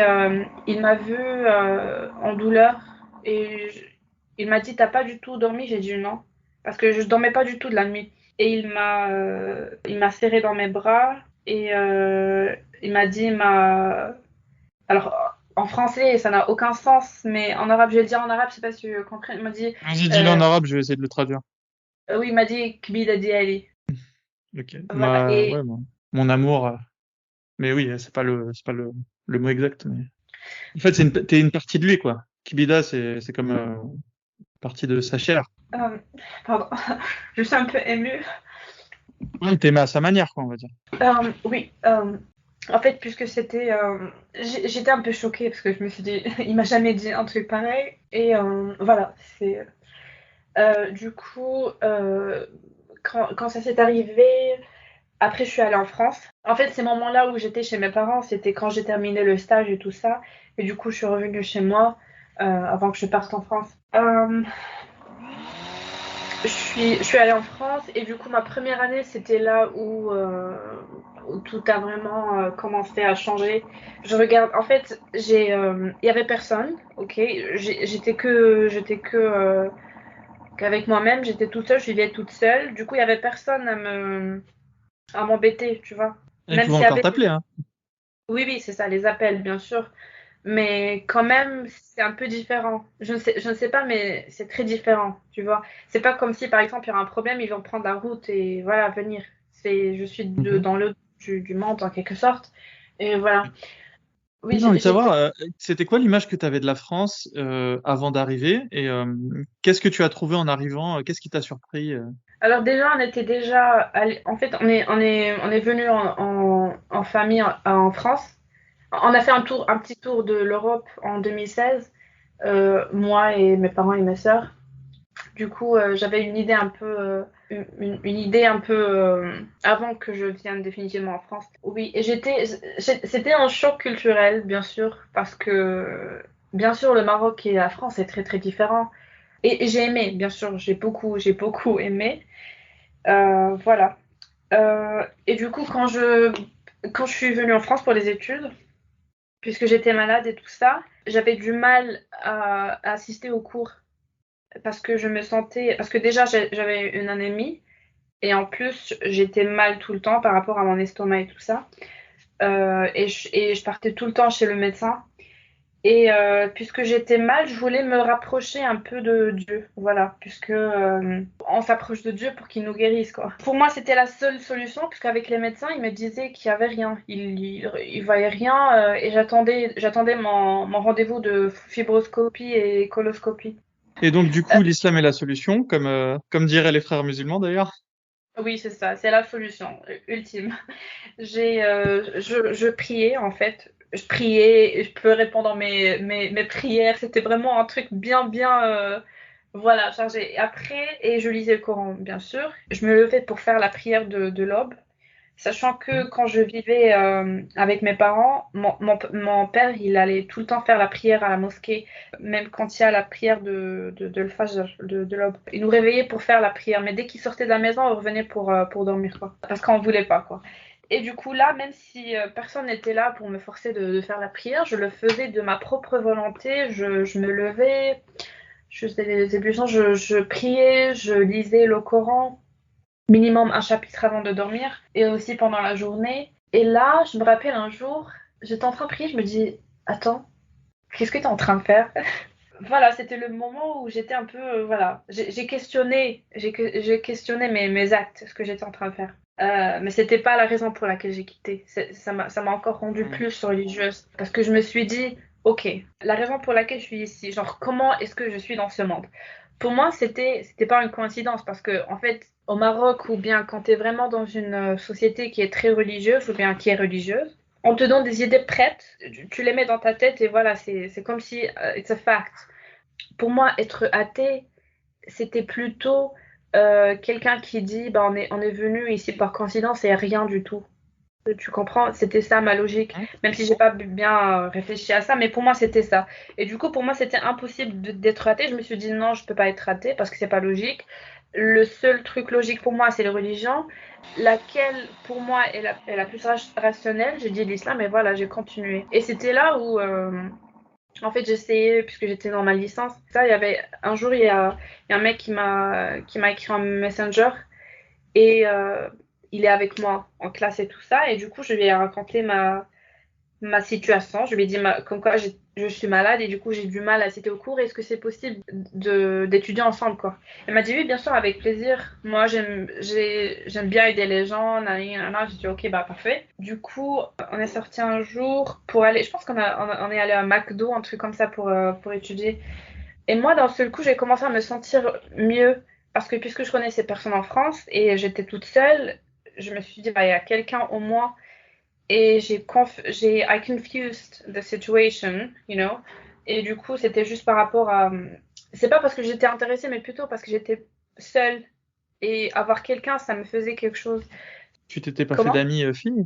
il m'a vu en douleur, et il m'a dit, t'as pas du tout dormi? J'ai dit non, parce que je dormais pas du tout de la nuit. Et il m'a serré dans mes bras, et il m'a dit, alors, en français, ça n'a aucun sens, mais en arabe, je vais le dire en arabe, je sais pas si tu comprends. Il m'a dit, Vas-y, dis-le en euh, arabe, je vais essayer de le traduire. oui, il m'a dit, Kbida Diali. Ok. Voilà, Ouais, et mon amour. Mais oui, c'est pas le mot exact. Mais... En fait, t'es une partie de lui, quoi. Kibida, c'est comme partie de sa chair. euh, pardon, je suis un peu émue. Ouais, t'aimais à sa manière, quoi, on va dire. Oui, en fait, puisque j'étais un peu choquée parce que je me suis dit, il m'a jamais dit un truc pareil. Et voilà, du coup, quand ça s'est arrivé, après, je suis allée en France. En fait, ces moments-là où j'étais chez mes parents, c'était quand j'ai terminé le stage et tout ça. Et du coup, je suis revenue chez moi avant que je parte en France. Je suis allée en France et du coup, ma première année, c'était là où tout a vraiment commencé à changer. Je regarde, en fait, il y avait personne, ok. Qu'avec moi-même, j'étais toute seule, je vivais toute seule. Du coup, il y avait personne à m'embêter, tu vois. Elle Même pouvait s'il y encore avait t'appeler, hein. Oui, oui, c'est ça, les appels, bien sûr. Mais quand même, c'est un peu différent. Je ne sais pas, mais c'est très différent, tu vois. C'est pas comme si, par exemple, il y a un problème, ils vont prendre la route et voilà, venir. Je suis Mhm. dans l'autre du monde, en quelque sorte. Et voilà. Oui, J'ai envie de j'étais. savoir, c'était quoi l'image que tu avais de la France avant d'arriver et qu'est-ce que tu as trouvé en arrivant? Qu'est-ce qui t'a surpris? Alors déjà, on était déjà en fait, on est venu en famille en France. On a fait un petit tour de l'Europe en 2016, moi et mes parents et mes sœurs. Du coup, j'avais une idée un peu avant que je vienne définitivement en France. Oui, et c'était un choc culturel, bien sûr, parce que, bien sûr, le Maroc et la France, c'est très, très différent. Et j'ai aimé, bien sûr, j'ai beaucoup aimé. Voilà. Et du coup, quand je suis venue en France pour les études, puisque j'étais malade et tout ça, j'avais du mal à assister aux cours parce que parce que déjà j'avais une anémie et en plus j'étais mal tout le temps par rapport à mon estomac et tout ça. Et je partais tout le temps chez le médecin. Et puisque j'étais mal, je voulais me rapprocher un peu de Dieu, voilà, puisque on s'approche de Dieu pour qu'il nous guérisse, quoi. Pour moi, c'était la seule solution, puisqu'avec les médecins, ils me disaient qu'il n'y avait rien, ils voyaient rien, et j'attendais mon rendez-vous de fibroscopie et coloscopie. Et donc, du coup, l'islam est la solution, comme diraient les frères musulmans d'ailleurs. Oui, c'est ça, c'est la solution ultime. Je priais en fait. Je priais, je pleurais pendant mes prières. C'était vraiment un truc bien, bien Voilà, chargé. Et je lisais le Coran, bien sûr. Je me levais pour faire la prière de l'aube. Sachant que quand je vivais avec mes parents, mon père, il allait tout le temps faire la prière à la mosquée, même quand il y a la prière de le Fajr, de l'aube. Il nous réveillait pour faire la prière, mais dès qu'il sortait de la maison, on revenait pour dormir, quoi. Parce qu'on voulait pas, quoi. Et du coup, là, même si personne n'était là pour me forcer de faire la prière, je le faisais de ma propre volonté. Je me levais, je faisais des ébullitions, je priais, je lisais le Coran minimum un chapitre avant de dormir et aussi pendant la journée. Et là, je me rappelle un jour, j'étais en train de prier, je me dis, attends, qu'est-ce que tu es en train de faire? Voilà, c'était le moment où j'étais un peu, voilà, j'ai questionné mes actes, ce que j'étais en train de faire. Mais c'était pas la raison pour laquelle j'ai quitté. Ça m'a encore rendue plus religieuse parce que je me suis dit, ok, la raison pour laquelle je suis ici, genre comment est-ce que je suis dans ce monde? Pour moi, c'était pas une coïncidence parce que en fait, au Maroc ou bien quand tu es vraiment dans une société qui est très religieuse ou bien qui est religieuse, on te donne des idées prêtes, tu les mets dans ta tête et voilà, c'est comme si it's a fact. Pour moi, être athée, c'était plutôt quelqu'un qui dit bah, on est venu ici par coïncidence et rien du tout. Tu comprends? C'était ça ma logique, même si j'ai pas bien réfléchi à ça, mais pour moi c'était ça. Et du coup, pour moi c'était impossible d'être athée. Je me suis dit non, je peux pas être athée parce que c'est pas logique. Le seul truc logique pour moi c'est les religions, laquelle pour moi est la plus rationnelle. J'ai dit l'islam et voilà, j'ai continué. Et c'était là où en fait, j'essayais, puisque j'étais dans ma licence, ça, il y avait un jour, il y a un mec qui m'a écrit en Messenger et il est avec moi en classe et tout ça. Et du coup, je lui ai raconté ma situation. Je lui ai dit comme quoi je suis malade et du coup, j'ai du mal à citer au cours. Est-ce que c'est possible d'étudier ensemble, quoi? Elle m'a dit oui, bien sûr, avec plaisir. Moi, j'aime bien aider les gens. Nanana. J'ai dit ok, bah parfait. Du coup, on est sorti un jour pour aller. Je pense on est allé à McDo, un truc comme ça pour étudier. Et moi, d'un seul coup, j'ai commencé à me sentir mieux parce que puisque je connaissais personne en France et j'étais toute seule, je me suis dit bah il y a quelqu'un au moins et I confused the situation, you know. Et du coup, c'était juste par rapport à. C'est pas parce que j'étais intéressée, mais plutôt parce que j'étais seule. Et avoir quelqu'un, ça me faisait quelque chose. Tu t'étais pas fait Comment? d'amis filles?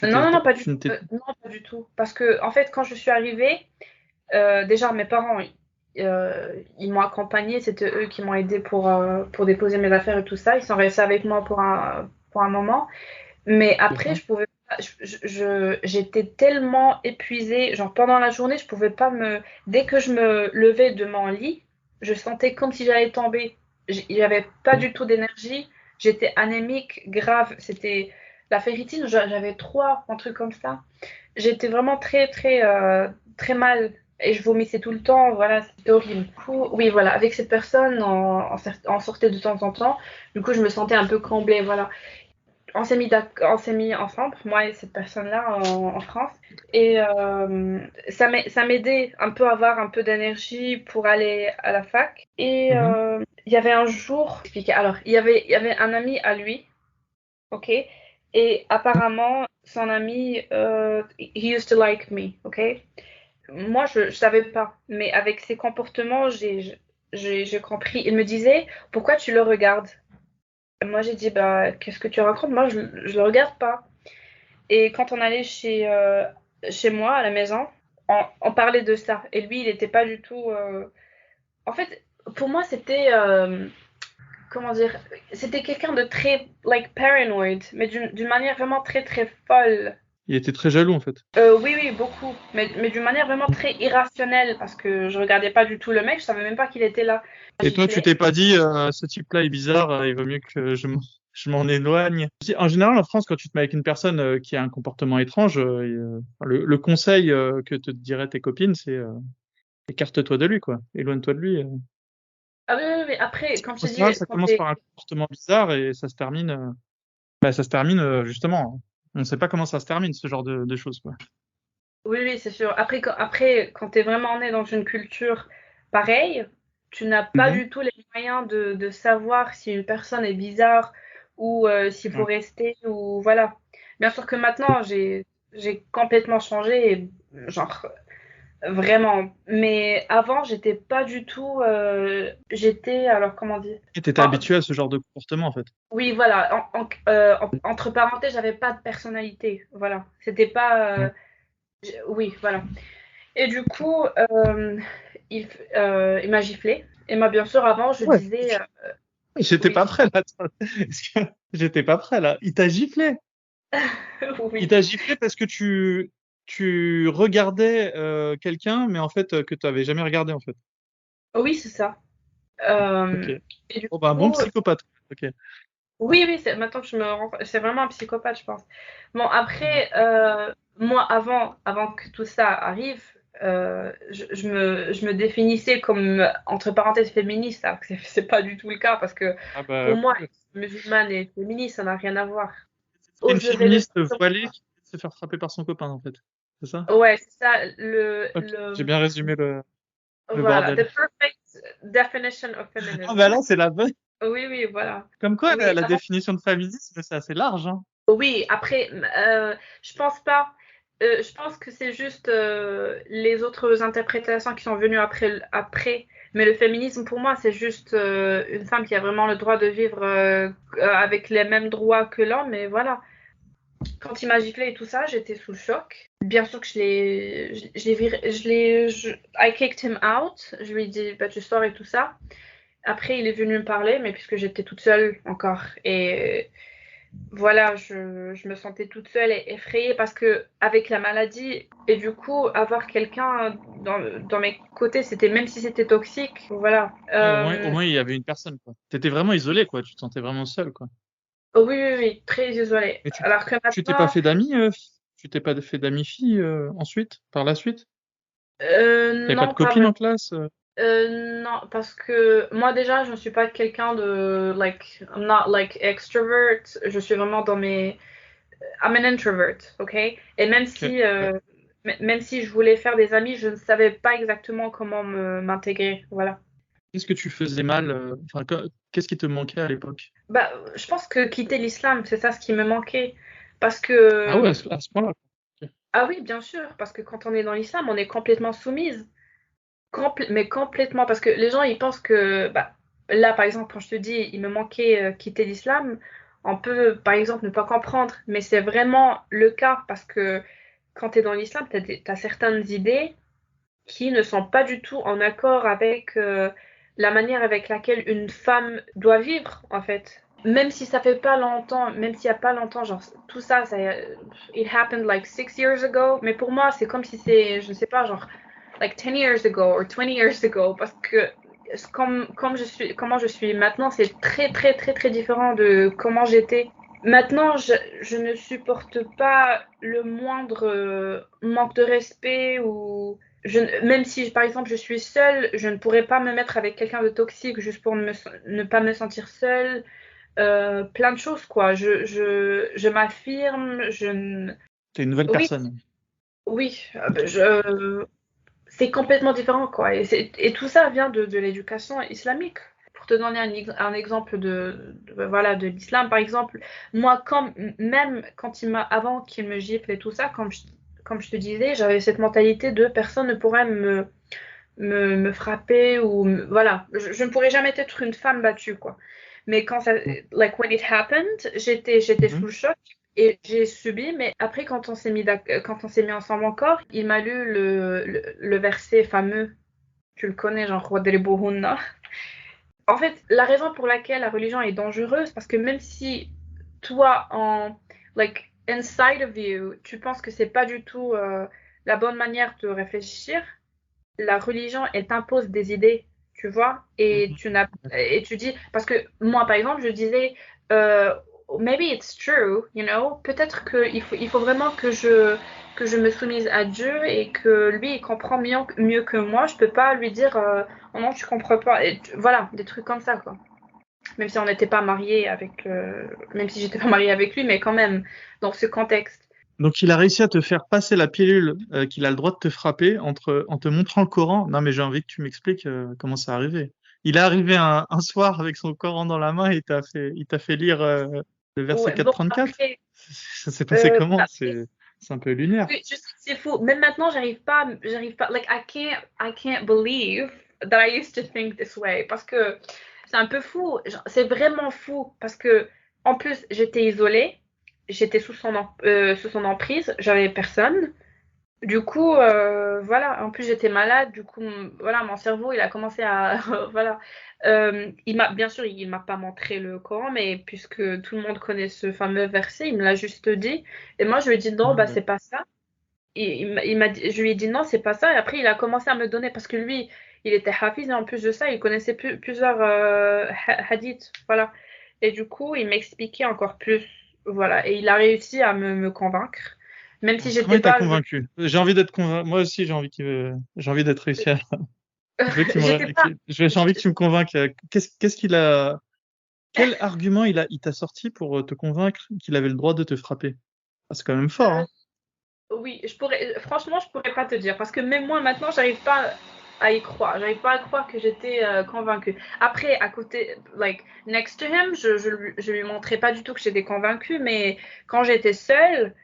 Non, non, non, pas du Tu ne tout. t'es... Non, pas du tout. Parce que, en fait, quand je suis arrivée, déjà, mes parents, ils m'ont accompagnée. C'était eux qui m'ont aidée pour déposer mes affaires et tout ça. Ils sont restés avec moi pour un moment. Mais après, je pouvais pas, j'étais tellement épuisée, genre pendant la journée, je pouvais pas dès que je me levais de mon lit, je sentais comme si j'allais tomber. J'avais pas du tout d'énergie, j'étais anémique, grave, c'était la ferritine, j'avais 3, un truc comme ça. J'étais vraiment très, très, très mal. Et je vomissais tout le temps, voilà, c'était horrible. Du coup, oui, voilà, avec cette personne, on sortait de temps en temps. Du coup, je me sentais un peu comblée, voilà. On s'est mis ensemble, moi et cette personne-là en France. Et ça m'aidait un peu à avoir un peu d'énergie pour aller à la fac. Et il y avait un jour, alors il y avait un ami à lui, ok? Et apparemment, son ami, he used to like me, ok? Moi, je savais pas, mais avec ses comportements, j'ai compris. Il me disait, pourquoi tu le regardes? Moi, j'ai dit, bah, qu'est-ce que tu racontes? Moi, je le regarde pas. Et quand on allait chez moi, à la maison, on parlait de ça. Et lui, il n'était pas du tout. En fait, pour moi, c'était. Comment dire? C'était quelqu'un de très, like, paranoid, mais d'une manière vraiment très, très folle. Il était très jaloux en fait. Oui, oui, beaucoup. Mais d'une manière vraiment très irrationnelle, parce que je regardais pas du tout le mec, je savais même pas qu'il était là. Et toi, tu Giflé. t'es pas dit, ce type-là est bizarre, il vaut mieux que je m'en éloigne. En général, en France, quand tu te mets avec une personne qui a un comportement étrange, le conseil que te diraient tes copines, c'est écarte-toi de lui, quoi. Éloigne-toi de lui. Ah oui, oui, oui. Après, comme je En te dis, général, ça commence par un comportement bizarre et ça se termine, ça se termine justement. On ne sait pas comment ça se termine, ce genre de choses, quoi. oui, oui, c'est sûr. Quand tu es vraiment né dans une culture pareille, tu n'as pas Mhm. du tout les moyens de savoir si une personne est bizarre ou s'il faut Ouais. rester ou voilà. Bien sûr que maintenant, j'ai complètement changé et genre Vraiment. Mais avant, j'étais pas du tout. J'étais, alors comment dire? Et t'étais Ah, habitué à ce genre de comportement, en fait. oui, voilà. Entre parenthèses, j'avais pas de personnalité. Voilà. C'était pas. Mm. Oui, voilà. Et du coup, il m'a giflé. Et moi, bien sûr, avant, je Ouais. disais J'étais pas oui. prêt, là. Attends. J'étais pas prêt, là. Il t'a giflé. Il Oui. t'a giflé parce que tu regardais quelqu'un, mais en fait, que tu avais jamais regardé, en fait. Oui, c'est ça. Ok. Et du Oh, bah, un bon coup, psychopathe. Ok. oui, oui, maintenant que je me rends, c'est vraiment un psychopathe, je pense. Bon, Ouais. après, moi, avant que tout ça arrive, je me définissais comme, entre parenthèses, féministe, alors que c'est pas du tout le cas, parce que Ah, bah, pour moi, ouais. être musulmane et féministe, ça n'a rien à voir. C'était une Ose lever le féministe pied sur voilée qui venait de se faire frapper par son copain, en fait. C'est ça? Ouais, c'est ça, Ok. J'ai bien résumé le voilà, bordel. the perfect definition of Ah, feminism. bah là, c'est la bonne. Oui, oui, voilà. Comme quoi, Oui, la définition de féminisme, c'est assez large, hein. oui, après, je pense pas. Je pense que c'est juste les autres interprétations qui sont venues après. Mais le féminisme, pour moi, c'est juste une femme qui a vraiment le droit de vivre avec les mêmes droits que l'homme. Et voilà. Quand il m'a giflé et tout ça, j'étais sous le choc. Bien sûr que je l'ai viré, I kicked him out. Je lui ai dit, bah, tu sors et tout ça. Après, il est venu me parler, mais puisque j'étais toute seule encore. Et voilà, je me sentais toute seule et effrayée parce que avec la maladie et du coup avoir quelqu'un dans mes côtés, c'était même si c'était toxique, voilà. Ouais, au moins, il y avait une personne, quoi. T'étais vraiment isolé, quoi. Tu te sentais vraiment seul, quoi. Oui, oui, oui, très isolée. Mais Alors que tu t'es pas maintenant, fait d'amis, tu t'es pas fait d'amis filles, ensuite, par la suite? T'avais pas de non, pas copine vraiment. en classe? Non, parce que moi déjà, je ne suis pas quelqu'un de like, I'm not like extrovert. Je suis vraiment dans mes I'm an introvert, ok? Et Ok. Ouais. même si je voulais faire des amis, je ne savais pas exactement comment m'intégrer, voilà. Qu'est-ce que tu faisais mal, enfin, qu'est-ce qui te manquait à l'époque? Bah, je pense que quitter l'islam, c'est ça ce qui me manquait. Parce Ah ouais, que, à ce point-là. Ok. ah oui, bien sûr, parce que quand on est dans l'islam, on est complètement soumise. Mais complètement, parce que les gens, ils pensent que, bah, là, par exemple, quand je te dis, il me manquait quitter l'islam, on peut, par exemple, ne pas comprendre, mais c'est vraiment le cas, parce que quand tu es dans l'islam, tu as certaines idées qui ne sont pas du tout en accord avec la manière avec laquelle une femme doit vivre, en fait. Même si ça fait pas longtemps, même s'il y a pas longtemps, genre, tout ça, it happened like 6 years ago, mais pour moi, c'est comme si c'est, je ne sais pas, genre, like 10 years ago or 20 years ago, parce que comment je suis maintenant, c'est très, très, très, très différent de comment j'étais. Maintenant, je ne supporte pas le moindre manque de respect ou même si par exemple je suis seule, je ne pourrais pas me mettre avec quelqu'un de toxique juste pour ne pas me sentir seule. Plein de choses quoi. Je m'affirme, T'es une nouvelle oui, personne. oui, c'est complètement différent quoi. Et tout ça vient de l'éducation islamique. Pour te donner un exemple voilà, de l'islam, par exemple, moi, même quand avant qu'il me gifle et tout ça, comme je te disais, j'avais cette mentalité de personne ne pourrait me frapper ou voilà, je ne pourrais jamais être une femme battue quoi. Mais quand ça, Mm. like when it happened, j'étais Mhm. sous le choc et j'ai subi. Mais après quand on s'est mis ensemble encore, il m'a lu le verset fameux, tu le connais, genre Wadelebohunna. En fait, la raison pour laquelle la religion est dangereuse, parce que même si toi like inside of you, tu penses que c'est pas du tout la bonne manière de réfléchir, la religion, elle t'impose des idées, tu vois, Mhm. et tu dis, parce que moi, par exemple, je disais, euh, maybe it's true, you know, peut-être il faut vraiment que je me soumise à Dieu et que lui, il comprend mieux que moi. Je peux pas lui dire, oh non, tu comprends pas. Voilà, des trucs comme ça, quoi. Même si on n'était pas mariés même si j'étais pas mariée avec lui, mais quand même, dans ce contexte. Donc, il a réussi à te faire passer la pilule qu'il a le droit de te frapper en te montrant le Coran. Non, mais j'ai envie que tu m'expliques comment c'est arrivé. Il est arrivé un soir avec son Coran dans la main et il t'a fait lire le verset Ouais, bon, 434. après, Ça s'est passé comment? bah, C'est... C'est un peu lunaire. Oui, je sais que c'est fou. Même maintenant, j'arrive pas. Like, I can't believe that I used to think this way. Parce que c'est un peu fou. C'est vraiment fou. Parce que, en plus, j'étais isolée. J'étais sous son emprise. J'avais personne. Du coup, voilà. En plus, j'étais malade. Du coup, voilà, mon cerveau, il a commencé à, voilà. Bien sûr, il m'a pas montré le Coran, mais puisque tout le monde connaît ce fameux verset, il me l'a juste dit. Et moi, je lui ai dit non, bah, Ouais. c'est pas ça. Je lui ai dit non, c'est pas ça. Et après, il a commencé à me donner, parce que lui, il était hafiz, et en plus de ça, il connaissait plusieurs hadiths. Voilà. Et du coup, il m'expliquait encore plus. Voilà. Et il a réussi à me convaincre. Même si Comment j'étais il t'a pas. convaincu? J'ai envie d'être convaincu. Moi aussi, j'ai envie d'être réussi à. Je veux que tu me, J'étais pas. j'ai envie que tu me convainques. Qu'est-ce qu'il a, quel argument il t'a sorti pour te convaincre qu'il avait le droit de te frapper? Ah, c'est quand même fort, hein. Oui, franchement, je pourrais pas te dire. Parce que même moi, maintenant, j'arrive pas à y croire. J'arrive pas à croire que j'étais convaincue. Après, à côté, like, next to him, je lui montrais pas du tout que j'étais convaincue. Mais quand j'étais seule,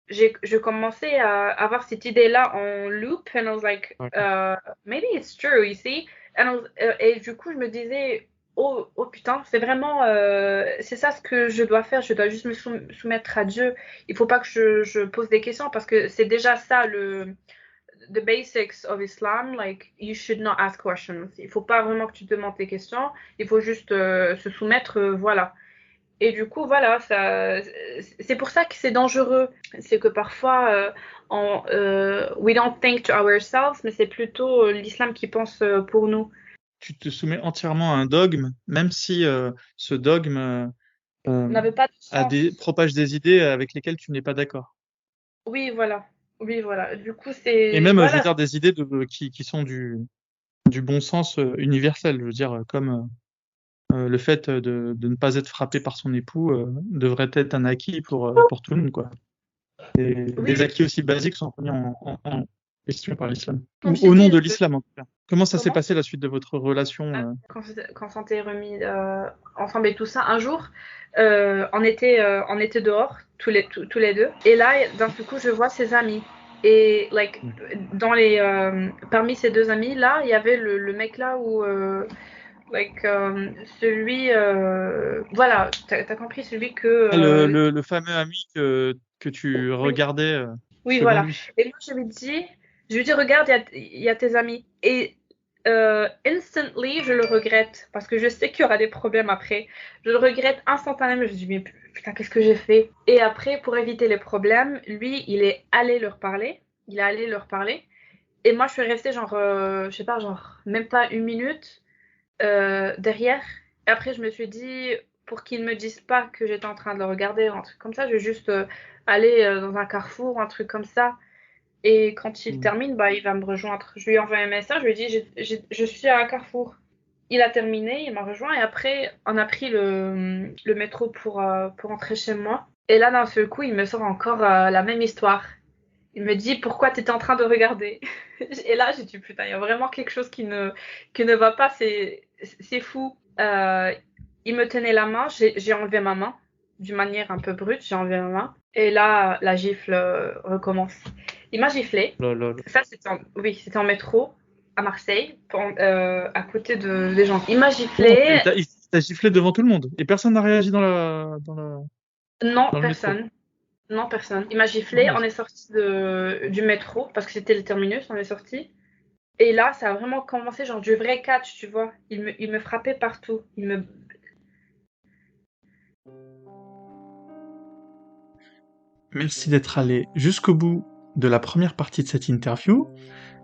je commençais à avoir cette idée-là en loop, and I was like, Ok. maybe it's true, you see. Et du coup, je me disais, oh putain, c'est vraiment, c'est ça ce que je dois faire. Je dois juste me soumettre à Dieu. Il faut pas que je pose des questions, parce que c'est déjà ça the basics of Islam. Like, you should not ask questions. Il faut pas vraiment que tu te demandes des questions. Il faut juste se soumettre, voilà. Et du coup, voilà, c'est pour ça que c'est dangereux. C'est que parfois, we don't think to ourselves, mais c'est plutôt l'islam qui pense pour nous. Tu te soumets entièrement à un dogme, même si ce dogme On n'avait pas de sens. propage des idées avec lesquelles tu n'es pas d'accord. Oui, voilà. Oui, voilà. Du coup, Et c'est. même, je veux Voilà. dire, des idées qui sont du bon sens universel. Je veux dire, comme le fait de ne pas être frappé par son époux devrait être un acquis pour tout le monde, quoi. Et Oui, des acquis aussi basiques sont remis en question par l'islam. comme Ou je t'ai au nom dit, de l'islam, en tout cas. Comment ça s'est comment? passé la suite de votre relation Quand on s'était remis ensemble et tout ça, un jour, on était dehors, tous les deux. Et là, d'un seul coup, je vois ses amis. Et like, parmi ces deux amis là, il y avait le mec là où like, celui, voilà, t'as compris, celui que le fameux ami que tu oui, regardais oui, selon voilà. lui. Et moi, je lui dis, regarde, il y a tes amis. Et instantly, je le regrette, parce que je sais qu'il y aura des problèmes après. Je le regrette instantanément. Je me dis, mais putain, qu'est-ce que j'ai fait? Et après, pour éviter les problèmes, lui, il est allé leur parler. Il est allé leur parler. Et moi, je suis restée genre, je sais pas, genre, même pas une minute derrière. Et après, je me suis dit, pour qu'ils ne me disent pas que j'étais en train de le regarder, ou un truc comme ça, je vais juste aller dans un carrefour, un truc comme ça. Et quand il Mm. termine, bah, il va me rejoindre. Je lui ai envoyé un message, je lui ai dit, je suis à un carrefour. Il a terminé, il m'a rejoint, et après, on a pris le métro pour rentrer chez moi. Et là, d'un seul coup, il me sort encore la même histoire. Il me dit, pourquoi tu étais en train de regarder? Et là, j'ai dit, putain, il y a vraiment quelque chose qui ne va pas, c'est fou. Il me tenait la main, j'ai enlevé ma main, d'une manière un peu brute, j'ai enlevé ma main. Et là, la gifle recommence. Il m'a giflé. Là, là, là. Ça, oui, c'était en métro, à Marseille, à côté des gens. Il m'a Comment giflé. il t'a giflé devant tout le monde et personne n'a réagi Non, dans le métro. personne. Non, personne. Il m'a Non, giflé, mais on est sorti du métro, parce que c'était le terminus, on est sorti. Et là, ça a vraiment commencé, genre du vrai catch, tu vois. Il me frappait partout. Merci d'être allé jusqu'au bout de la première partie de cette interview.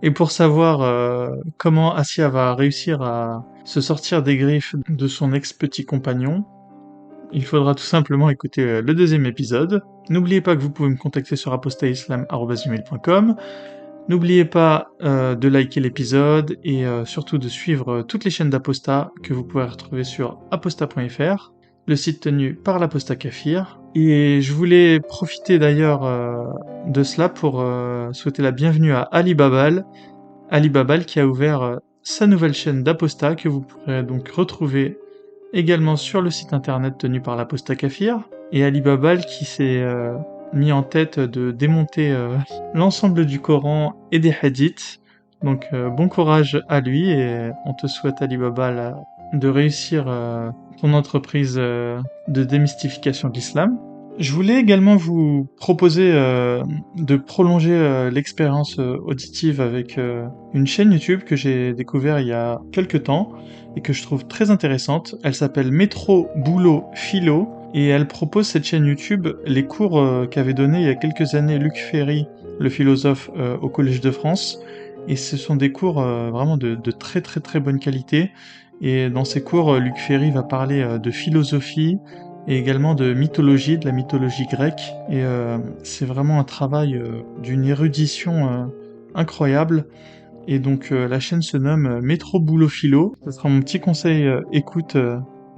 Et pour savoir comment Assia va réussir à se sortir des griffes de son ex-petit compagnon, il faudra tout simplement écouter le deuxième épisode. N'oubliez pas que vous pouvez me contacter sur apostaislam@gmail.com. N'oubliez pas de liker l'épisode et surtout de suivre toutes les chaînes d'Aposta que vous pouvez retrouver sur aposta.fr, le site tenu par l'Aposta Kafir. Et je voulais profiter d'ailleurs de cela pour souhaiter la bienvenue à Ali Babal qui a ouvert sa nouvelle chaîne d'Aposta que vous pourrez donc retrouver également sur le site internet tenu par l'Aposta Kafir. Et Ali Babal qui s'est mis en tête de démonter l'ensemble du Coran et des hadiths. Donc bon courage à lui et on te souhaite Alibaba de réussir ton entreprise de démystification de l'islam. Je voulais également vous proposer de prolonger l'expérience auditive avec une chaîne YouTube que j'ai découvert il y a quelques temps et que je trouve très intéressante. Elle s'appelle Métro Boulot Philo et elle propose cette chaîne YouTube les cours qu'avait donné il y a quelques années Luc Ferry, le philosophe, au Collège de France. Et ce sont des cours vraiment de très très très bonne qualité. Et dans ces cours, Luc Ferry va parler de philosophie et également de mythologie, de la mythologie grecque. Et c'est vraiment un travail d'une érudition incroyable. Et donc la chaîne se nomme Métro Boulot Philo. Ce sera mon petit conseil écoute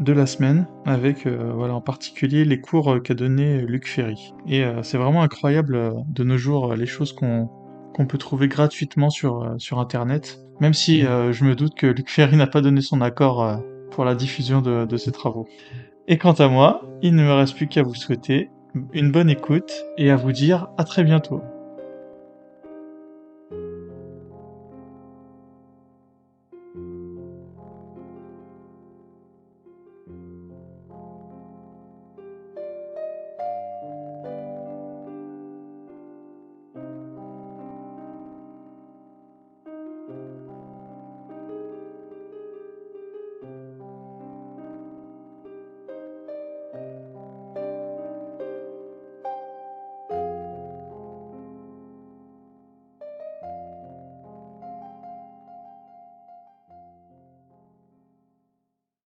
de la semaine, avec voilà en particulier les cours qu'a donné Luc Ferry. Et c'est vraiment incroyable de nos jours les choses qu'on peut trouver gratuitement sur internet, même si je me doute que Luc Ferry n'a pas donné son accord pour la diffusion de ses travaux. Et quant à moi, il ne me reste plus qu'à vous souhaiter une bonne écoute et à vous dire à très bientôt.